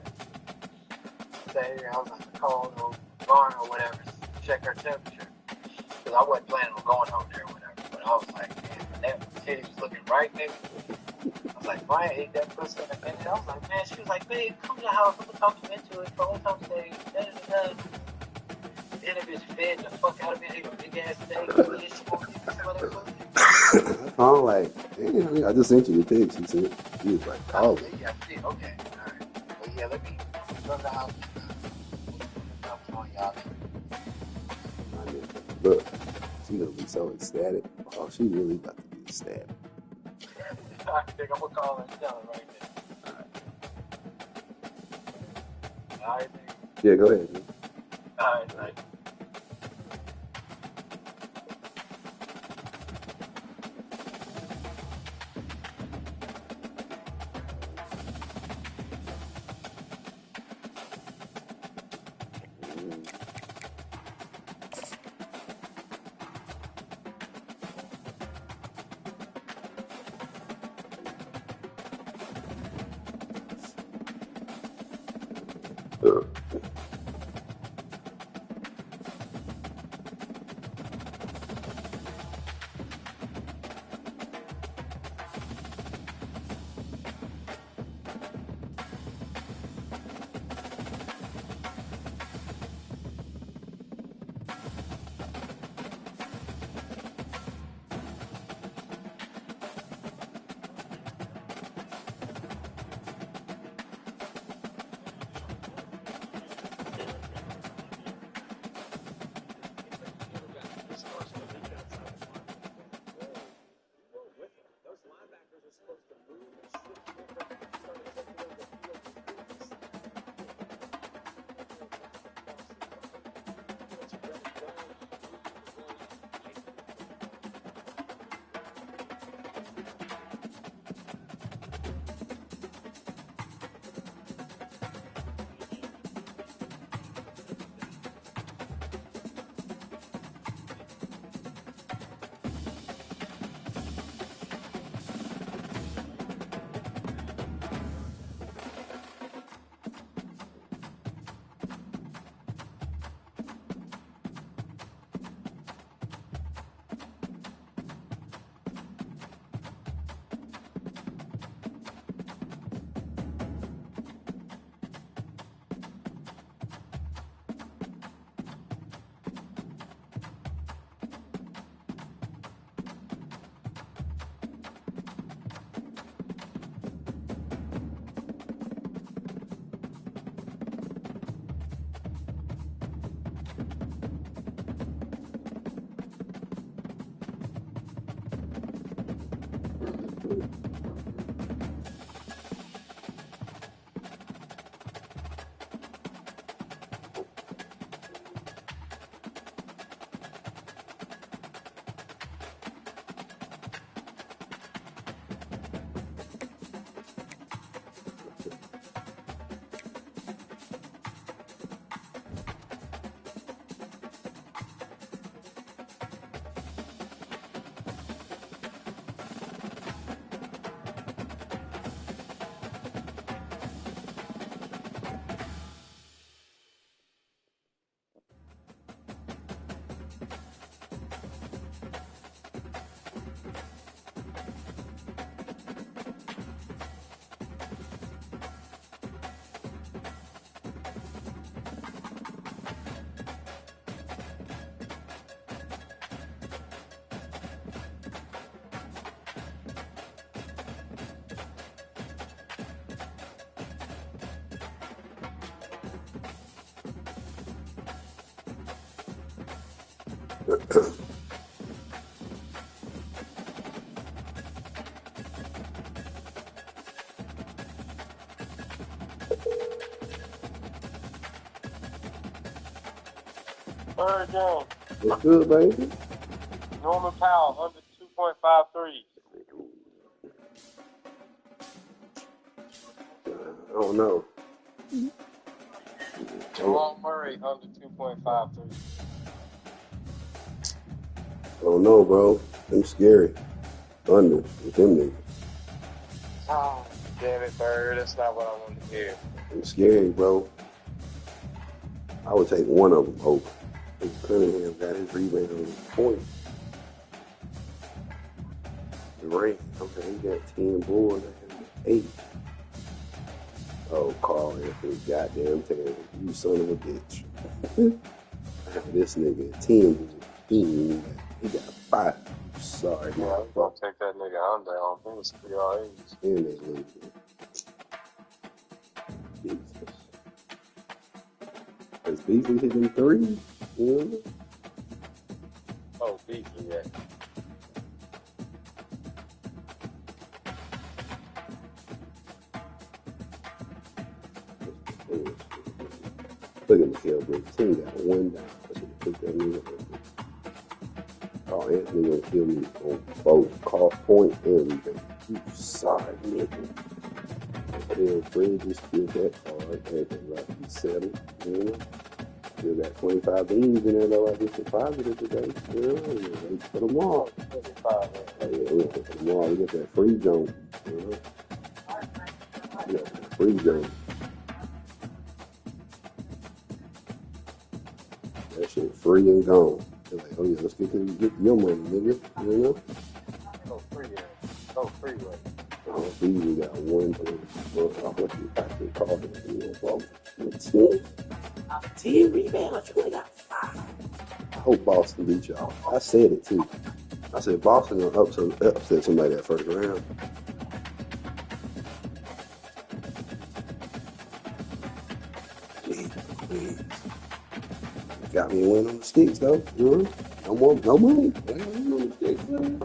Say, I was like, call or Barn or whatever, check her temperature. Because I wasn't planning on going over there or whatever. But I was like, man, that titty was looking right there. I was like, Brian ate that pussy in a minute. I was like, man, she was like, babe, come to the house. I'm going to talk you into it. For time today. Then the bitch fed the fuck out of me. Ate a big ass steak. She won't eat some of that pussy. I'm like, damn, I just sent you the text. She was like, calling. Yeah, okay, all right. But yeah, let me run the house. I'm on y'all. Look, she gonna be so ecstatic. Oh, she really about to be ecstatic. I think I'm gonna call her and tell her right now. All right, man. Yeah, go ahead. Man. All right, nice. Third game. What's good, baby? Norman Powell under 2.53. I don't know. Jamal Murray under 2.53. I don't know, bro. Them scary. Under with them niggas. Oh, damn it, Bird. That's not what I wanted to hear. Them scary, bro. I would take one of them over. Cunningham got his rebound and point. Durant, okay, he got 10 boards. I have 8. Oh, Carl Anthony, goddamn Taylor. You son of a bitch. I have this nigga at 10 boards. He got 5. Sorry, Yeah, man. I'm going to take that nigga under. I don't think it's 3 or 8. And they lose. Jesus. Has Beasley hit them 3? Yeah. Oh, Beasley, yeah. Look at Mikael Bridges. Team got 1 down. I should have took that nigga. Carl Anthony gonna kill me on both call point and rebound. You sorry nigga. Mikael Bridges killed that hard. Everything like he settled. You know? Still got 25 beans in there though. I guess it's positive today. Wait for tomorrow. Hey, yeah, wait for tomorrow. We got that free zone. You know? We got that free zone. That shit free and gone. They're like, oh yeah, let's get your money, nigga. You know? Oh, freeway. Beasley got 1 well, I want you to actually call it, you know, 10 rebounds, you only got 5. I hope Boston beat y'all. I said it too. I said Boston gonna upset somebody that first round. Please. Got me a win on the sticks though. You know? No money. I got a win on the sticks, man.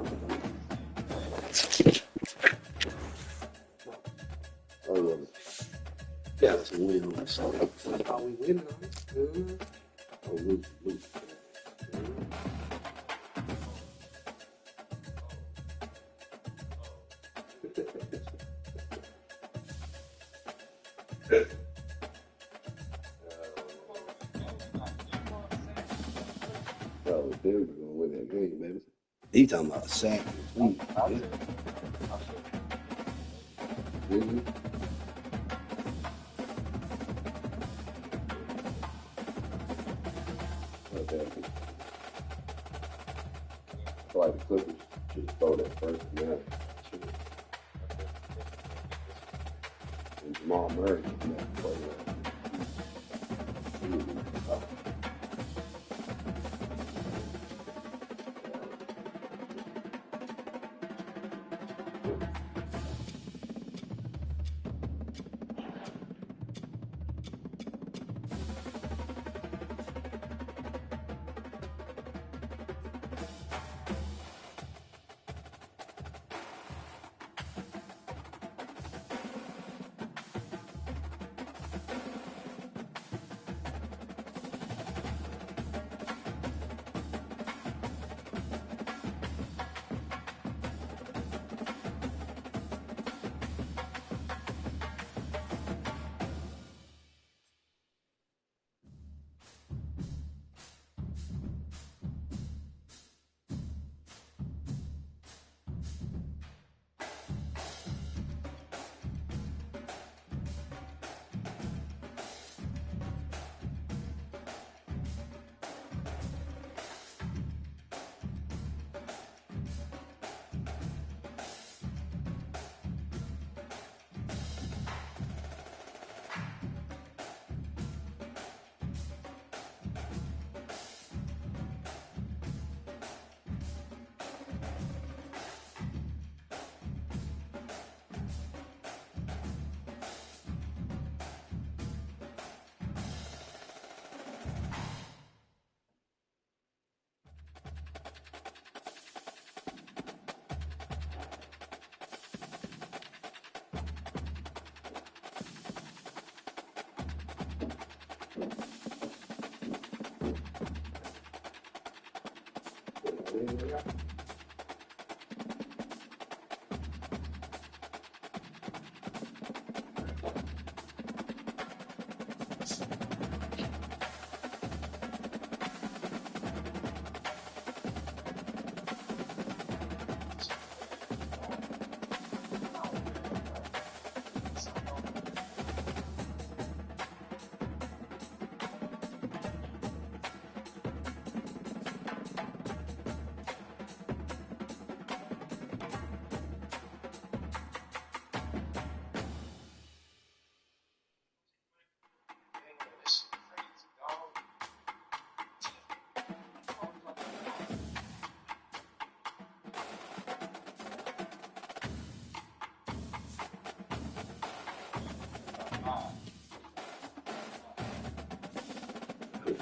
Oh, well. Yeah, it's a win on the sticks. That's all we winning on it. Oh, lose. Oh, Denver gonna win that game, baby. He talking about sack and tweet. Really? Okay. I feel like the Clippers should throw that first man. And Jamal Murray should never play that.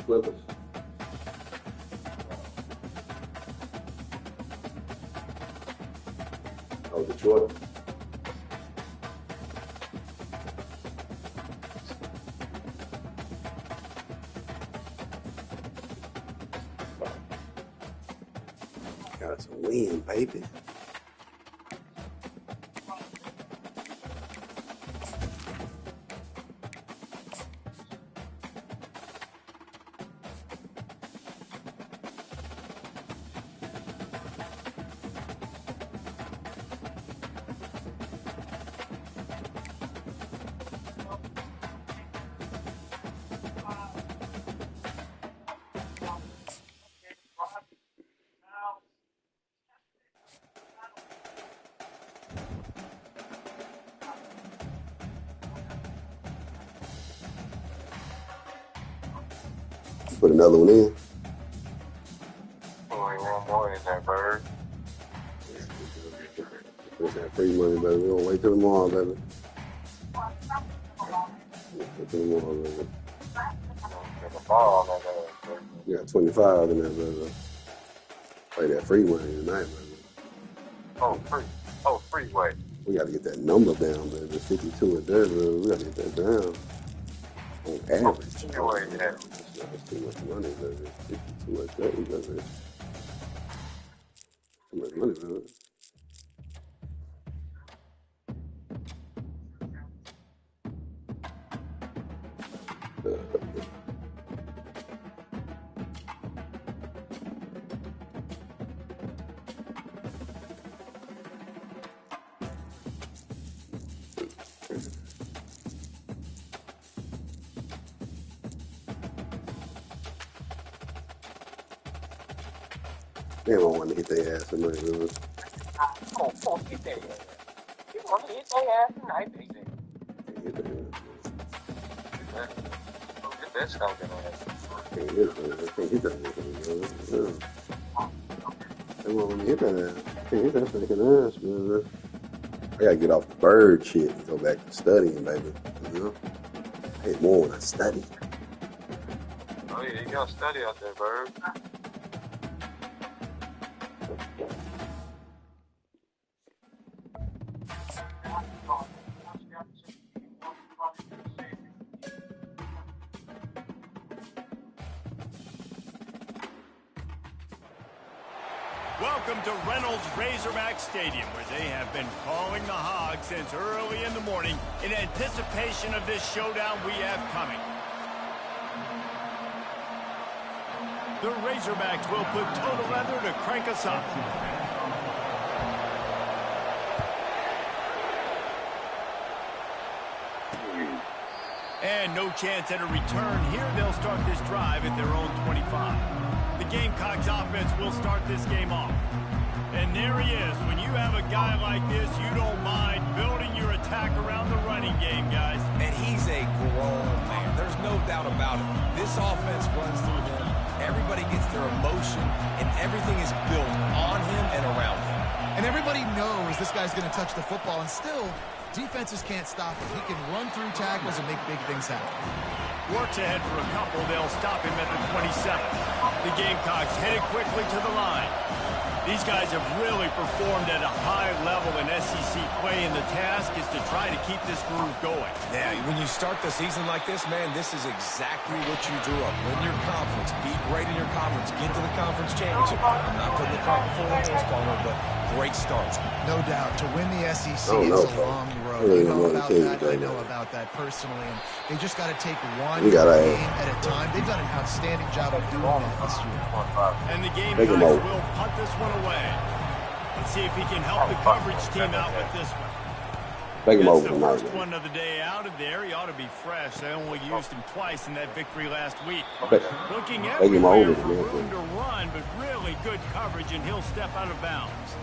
Clippers. Oh, Detroit. Got us a win, baby. Put another one in. One more in there, Bird. Put that free money, baby. We don't wait till tomorrow, baby. Wait till tomorrow, baby. There's a ball on there. You got 25 in there, baby. Play that free money tonight, baby. Freeway. We got to get that number down, baby. 52 a day, baby. We got to get that down. On average. Freeway, yeah. That's too much money, baby. 52 a day, baby. Too much money, baby. Damn, I want to hit their ass tonight, baby. Hit that ass. You want to hit their ass tonight, baby. Hit their ass. Get that skunking ass. Can't hit that ass. Can't hit that ass, baby. They won't let me hit that ass. Can't hit that fucking ass, baby. I gotta get off the bird shit and go back to studying, baby. You know? I hit more when I study. Oh, yeah, you gotta study out there, Bird. Welcome to Reynolds Razorback Stadium, where they have been calling the Hogs since early in the morning in anticipation of this showdown we have coming. The Razorbacks will put total leather to crank us up. And no chance at a return here. They'll start this drive at their own 25. The Gamecocks offense will start this game off. And there he is. When you have a guy like this, you don't mind building your attack around the running game, guys. And he's a grown man. There's no doubt about it. This offense runs through him. Everybody gets their emotion, and everything is built on him and around him. And everybody knows this guy's going to touch the football, and still, defenses can't stop him. He can run through tackles and make big things happen. Works ahead for a couple. They'll stop him at the 27. The Gamecocks headed quickly to the line. These guys have really performed at a high level in SEC play, and the task is to try to keep this groove going. Yeah, when you start the season like this, man, this is exactly what you drew up. Win your conference, be great in your conference, get to the conference championship. I'm not putting the cart before the horse, Palmer, but great start. No doubt. To win the SEC is a long road. You know about that. I know about that personally. And they just got to take one game at a time. They've done an outstanding job of doing that this year. And the Gamecocks will punt this one away. Let's see if he can help the coverage team out with this one. Take him That's over the tonight. first one of the day out of there. He ought to be fresh. They only used him twice in that victory last week. Looking everywhere for room to run, but really good coverage, and he'll step out of bounds.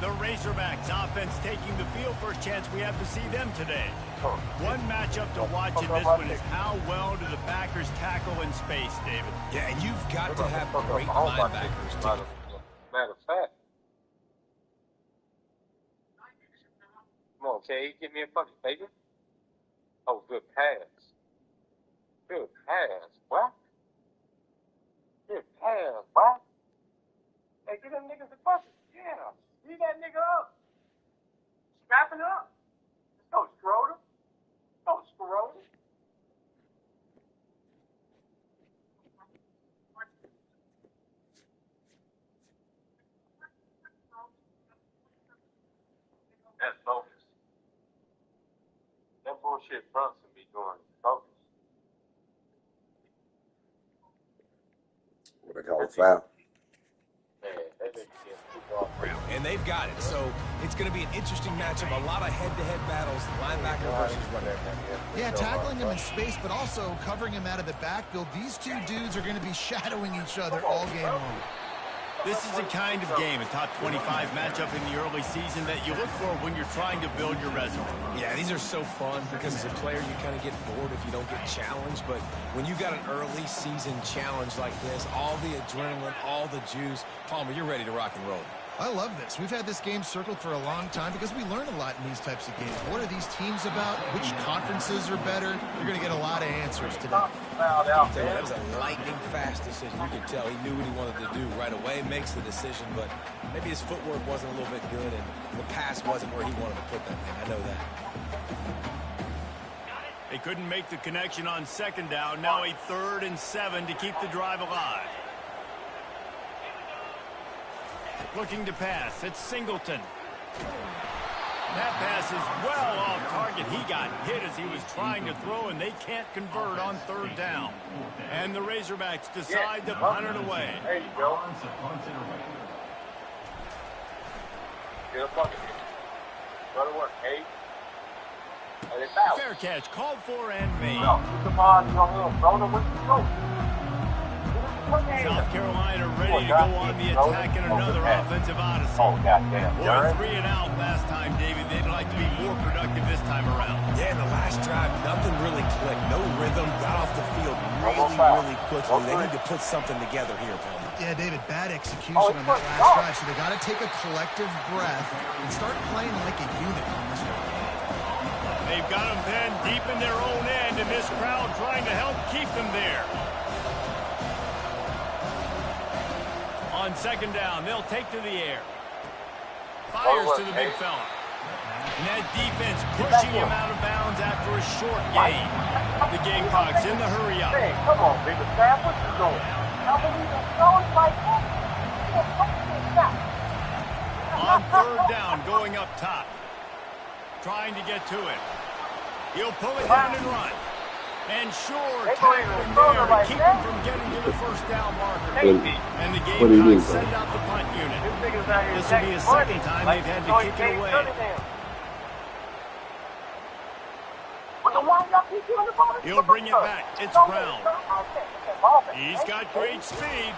The Razorbacks offense taking the field. First chance we have to see them today. One matchup to watch in this one is how well do the backers tackle in space, David. Yeah, and you've got to have great linebackers, too. Matter of fact. Come on, Kay, give me a fucking favor. Oh, good pass. Good pass, what? Good pass, what? Hey, get them niggas a bucket. Yeah. Leave that nigga up. Strapping up. Let's go, Schroeder. Go, Schroeder. That's bogus. That bullshit Brunson be doing is bogus. What they call a foul. Man, that nigga gets football. And they've got it. So it's going to be an interesting matchup. A lot of head-to-head battles, linebacker versus running back. Yeah, tackling him in space, but also covering him out of the backfield. These two dudes are going to be shadowing each other all game long. This is the kind of game, a top 25 matchup in the early season, that you look for when you're trying to build your resume. Yeah, these are so fun because as a player, you kind of get bored if you don't get challenged. But when you got an early season challenge like this, all the adrenaline, all the juice, Palmer, you're ready to rock and roll. I love this. We've had this game circled for a long time because we learn a lot in these types of games. What are these teams about? Which conferences are better? You're going to get a lot of answers today. That was a lightning-fast decision. You could tell he knew what he wanted to do right away, makes the decision, but maybe his footwork wasn't a little bit good, and the pass wasn't where he wanted to put that thing. I know that. They couldn't make the connection on second down. Now a 3rd and 7 to keep the drive alive. Looking to pass. It's Singleton. That pass is well off target. He got hit as he was trying to throw, and they can't convert on 3rd down. And the Razorbacks decide to punt it away. There you go. Get a bucket. Go to work, hey. Fair catch, called for and made. South Carolina ready to go on the attack in another offensive odyssey. Oh, goddamn. Or 3 and out last time, David. They'd like to be more productive this time around. Yeah, in the last drive, nothing really clicked. No rhythm. Got off the field really quickly. They need to put something together here, Palmer. Yeah, David, bad execution on that last drive, so they got to take a collective breath and start playing like a unit on this one. They've got them pinned deep in their own end, and this crowd trying to help keep them there. On second down, they'll take to the air. Fires to the big fella. And that defense pushing him out of bounds after a short gain. The Gamecocks in the hurry up. Hey, come on, big Sam, what you doing? I believe it's going like that. On 3rd down, going up top. Trying to get to it. He'll pull it down and run. And sure, tackling there to keep him from getting to the 1st down marker. And the Gamecocks send out the punt unit. This will be a second time they've had to kick it away. He'll bring it back. It's Brown. He's got great speed.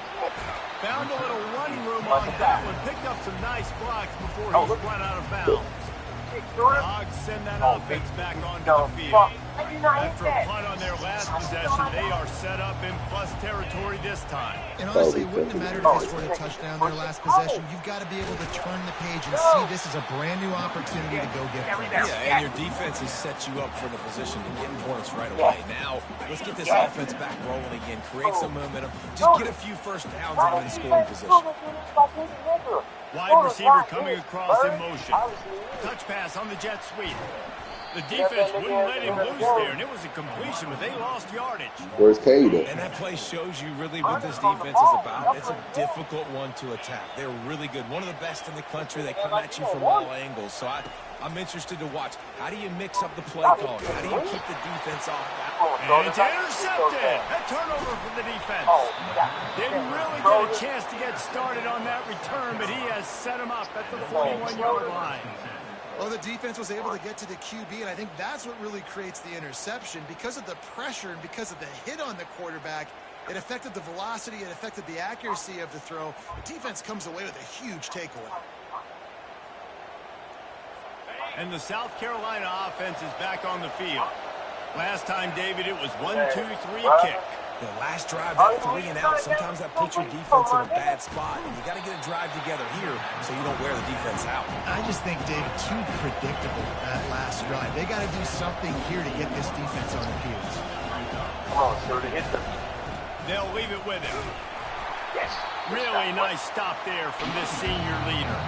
Found a little running room on that one. Picked up some nice blocks before he's run out of bounds. Hogs send that offense back onto the field. After a punt on their last possession, they are set up in plus territory this time. And honestly, it wouldn't have mattered if they scored a touchdown their last possession. You've got to be able to turn the page and see this as a brand new opportunity to go get points. Yeah, and your defense has set you up for the position to get points right away. Now, let's get this offense back rolling again, create some momentum, just get a few first downs and in scoring position. Wide receiver coming across in motion. Touch pass on the jet sweep. The defense wouldn't let him loose there, and it was a completion, but they lost yardage. Where's Caden? And that play shows you really what this defense is about. It's a difficult one to attack. They're really good. One of the best in the country. They come at you from all angles. So I'm interested to watch. How do you mix up the play calling? How do you keep the defense off? And it's intercepted. A turnover for the defense. Didn't really get a chance to get started on that return, but he has set him up at the 41-yard line. Well, the defense was able to get to the QB, and I think that's what really creates the interception. Because of the pressure and because of the hit on the quarterback, it affected the velocity, it affected the accuracy of the throw. The defense comes away with a huge takeaway. And the South Carolina offense is back on the field. Last time, David, it was 1-2-3 kick. The last drive, that 3 and out, sometimes that puts your defense in a bad spot, and you got to get a drive together here so you don't wear the defense out. I just think, David, too predictable that last drive. They got to do something here to get this defense on the heels. Come on, sir, to hit them. They'll leave it with him. Yes. Really nice stop there from this senior leader.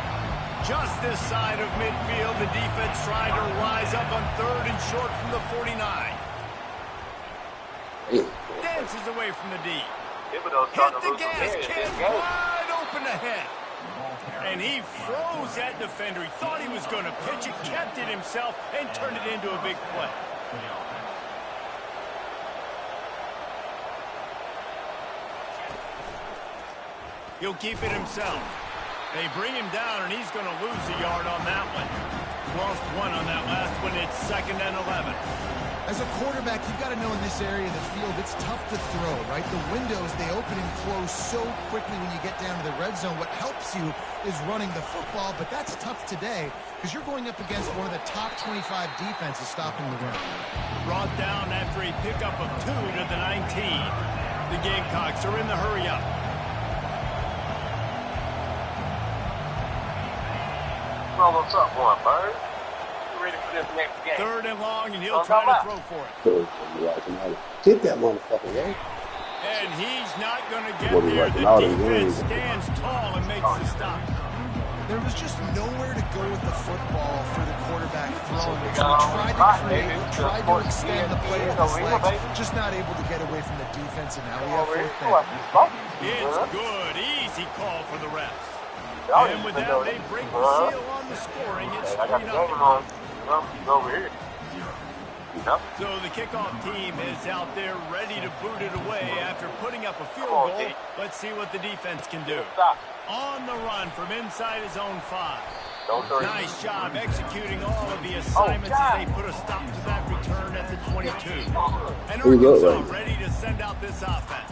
Just this side of midfield, the defense trying to rise up on 3rd and short from the 49. Dances away from the D. Hit the gas, kid, wide open ahead. And he froze that defender. He thought he was going to pitch it, kept it himself, and turned it into a big play. He'll keep it himself. They bring him down, and he's going to lose a yard on that one. Lost 1 on that last one. It's 2nd and 11. As a quarterback, you've got to know in this area of the field, it's tough to throw, right? The windows, they open and close so quickly when you get down to the red zone. What helps you is running the football, but that's tough today because you're going up against one of the top 25 defenses stopping the run. Brought down after a pickup of 2 to the 19. The Gamecocks are in the hurry-up. Well, what's up, boy, Bird? Ready for this next game. 3rd and long, and he'll try to throw for it. Get that motherfucker, right? And he's not going to get there. The defense stands tall and makes the stop. There was just nowhere to go with the football for the quarterback throwing it. So he tried to extend the play with his legs, just not able to get away from the defense, and now we have 4th down. It's good. Easy call for the refs. And with that, they break the seal on the scoring. It's 3-0. Over here. So the kickoff team is out there ready to boot it away after putting up a field goal. Let's see what the defense can do. On the run from inside his own 5. Nice job executing all of the assignments as they put a stop to that return at the 22. And Arkansas ready to send out this offense.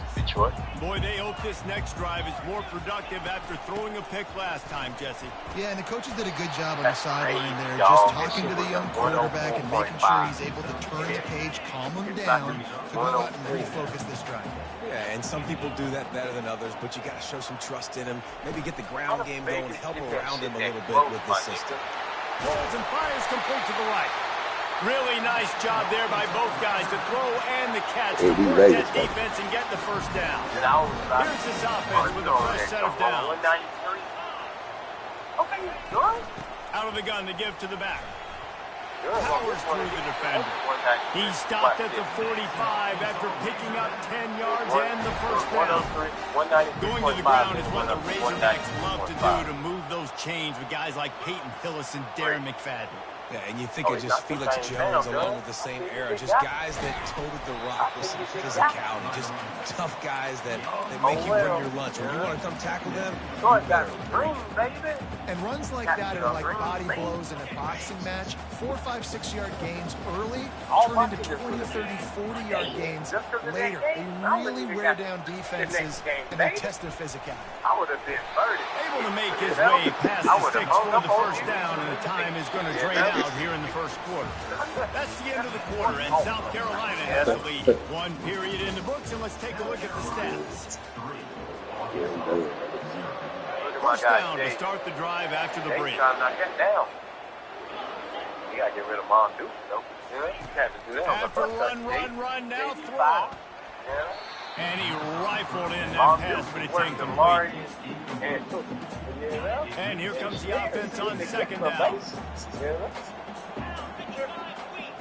Boy, they hope this next drive is more productive after throwing a pick last time, Jesse. Yeah, and the coaches did a good job on the sideline there, just talking to the young quarterback and making sure he's able to turn the page, calm him down, to go out and refocus this drive. Yeah, and some people do that better than others, but you got to show some trust in him. Maybe get the ground game going, help around him a little bit with this system. Rolls and fires complete to the right. Really nice job there by both guys to throw and the catch to work that defense and get the first down. Here's this offense with a fresh set of downs. Out of the gun to give to the back. Powers through the defender. He stopped at the 45 after picking up 10 yards and the first down. Going to the ground is what the Razorbacks love to do, to move those chains with guys like Peyton Hillis and Darren McFadden. Yeah, and you think of just Felix Jones along with the same era, just guys that toted the rock with some physicality, just tough guys that make you bring your lunch. When you want to come tackle them, and runs like that are like body blows in a boxing match. 4, 5, 6-yard gains early turn into 20, 30, 40-yard gains later. They really wear down defenses and they test their physicality. Able to make make his way past the sticks for the first down, and the time is going to drain out here in the first quarter. That's the end of the quarter, and South Carolina has the lead. One period in the books, and let's take a look at the stats. First down to start the drive after the break. You gotta get rid of Mondu, though. You have to do that. After run, now throw. And he rifled in that pass, but it's incomplete. And here comes the offense on second down.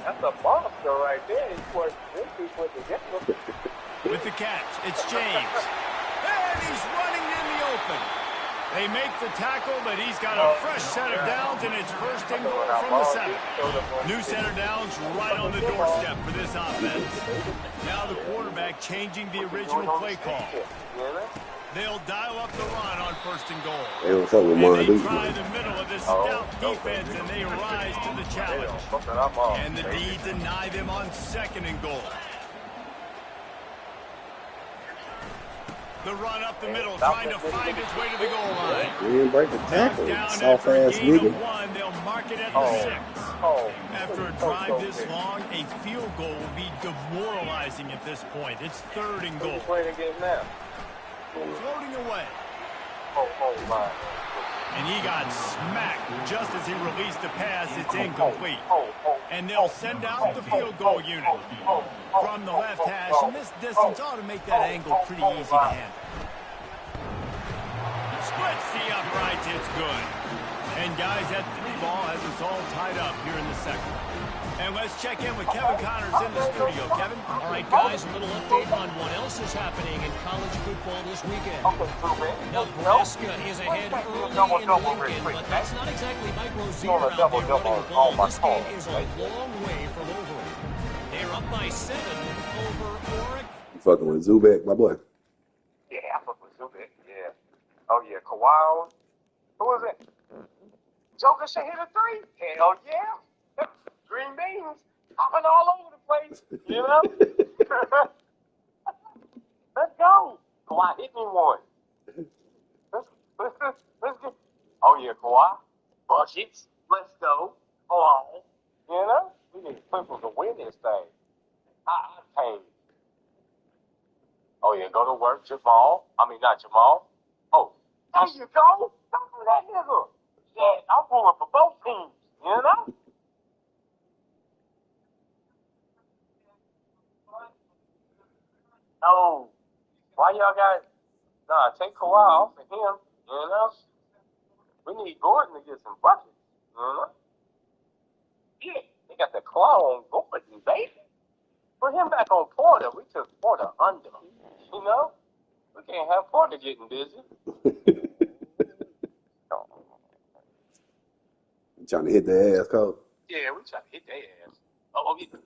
That's a monster right there. With the catch, it's James. And he's running in the open. They make the tackle, but he's got a fresh set of downs, and it's first and goal from the 7. New set of downs right on the doorstep for this offense. Now the quarterback changing the original play call. They'll dial up the run on first and goal. And they try the middle of this stout defense, and they rise to the challenge. And the D deny them on second and goal. The run up the middle, trying to find its way to the goal line. We didn't break the tackle. Soft ass nigga. They'll mark it at the 6. After a drive this long, a field goal will be demoralizing at this point. It's third and goal. Floating away. And he got smacked just as he released the pass. It's incomplete. And they'll send out the field goal unit from the left hash. And this distance ought to make that angle pretty easy to handle. Splits the uprights. It's good. And guys, that 3 ball has us all tied up here in the second. And let's check in with Kevin Connors in the studio. Kevin? All right, guys, a little update on what else is happening in college football this weekend. Nebraska is ahead early in Lincoln, but that's not exactly Mike Rozier out there running the ball. This game is a long way from over. They're up by 7 over Oregon. You fucking with Zubek, my boy. Yeah, I fuck with Zubek, yeah. Oh, yeah, Kawhi. Who was it? Joker should hit a 3. Hell yeah. Green beans hopping all over the place, you know? Let's go. Kawhi, hit me one. Let's get. Oh, yeah, Kawhi. Buckets. Let's go. Oh, you know? We need Clippers to win this thing. High octane. Oh, yeah, go to work, Jamal. I mean, not Jamal. Oh, there you go. Don't do that, nigga. Shit, I'm pulling for both teams, you know? No. Why y'all got... Nah, take Kawhi off of him, you know? We need Gordon to get some buckets, you know? Yeah, they got the claw on Gordon, baby. Put him back on Porter. We took Porter under, you know? We can't have Porter getting busy. You trying to hit the ass, Cole? Yeah, we trying to hit their ass. Oh, yeah.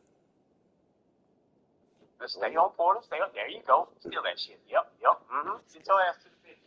Let's stay on Porter. Stay on. There you go. Steal that shit. Yep. Mm-hmm. Get your ass to the bench.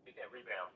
Get that rebound.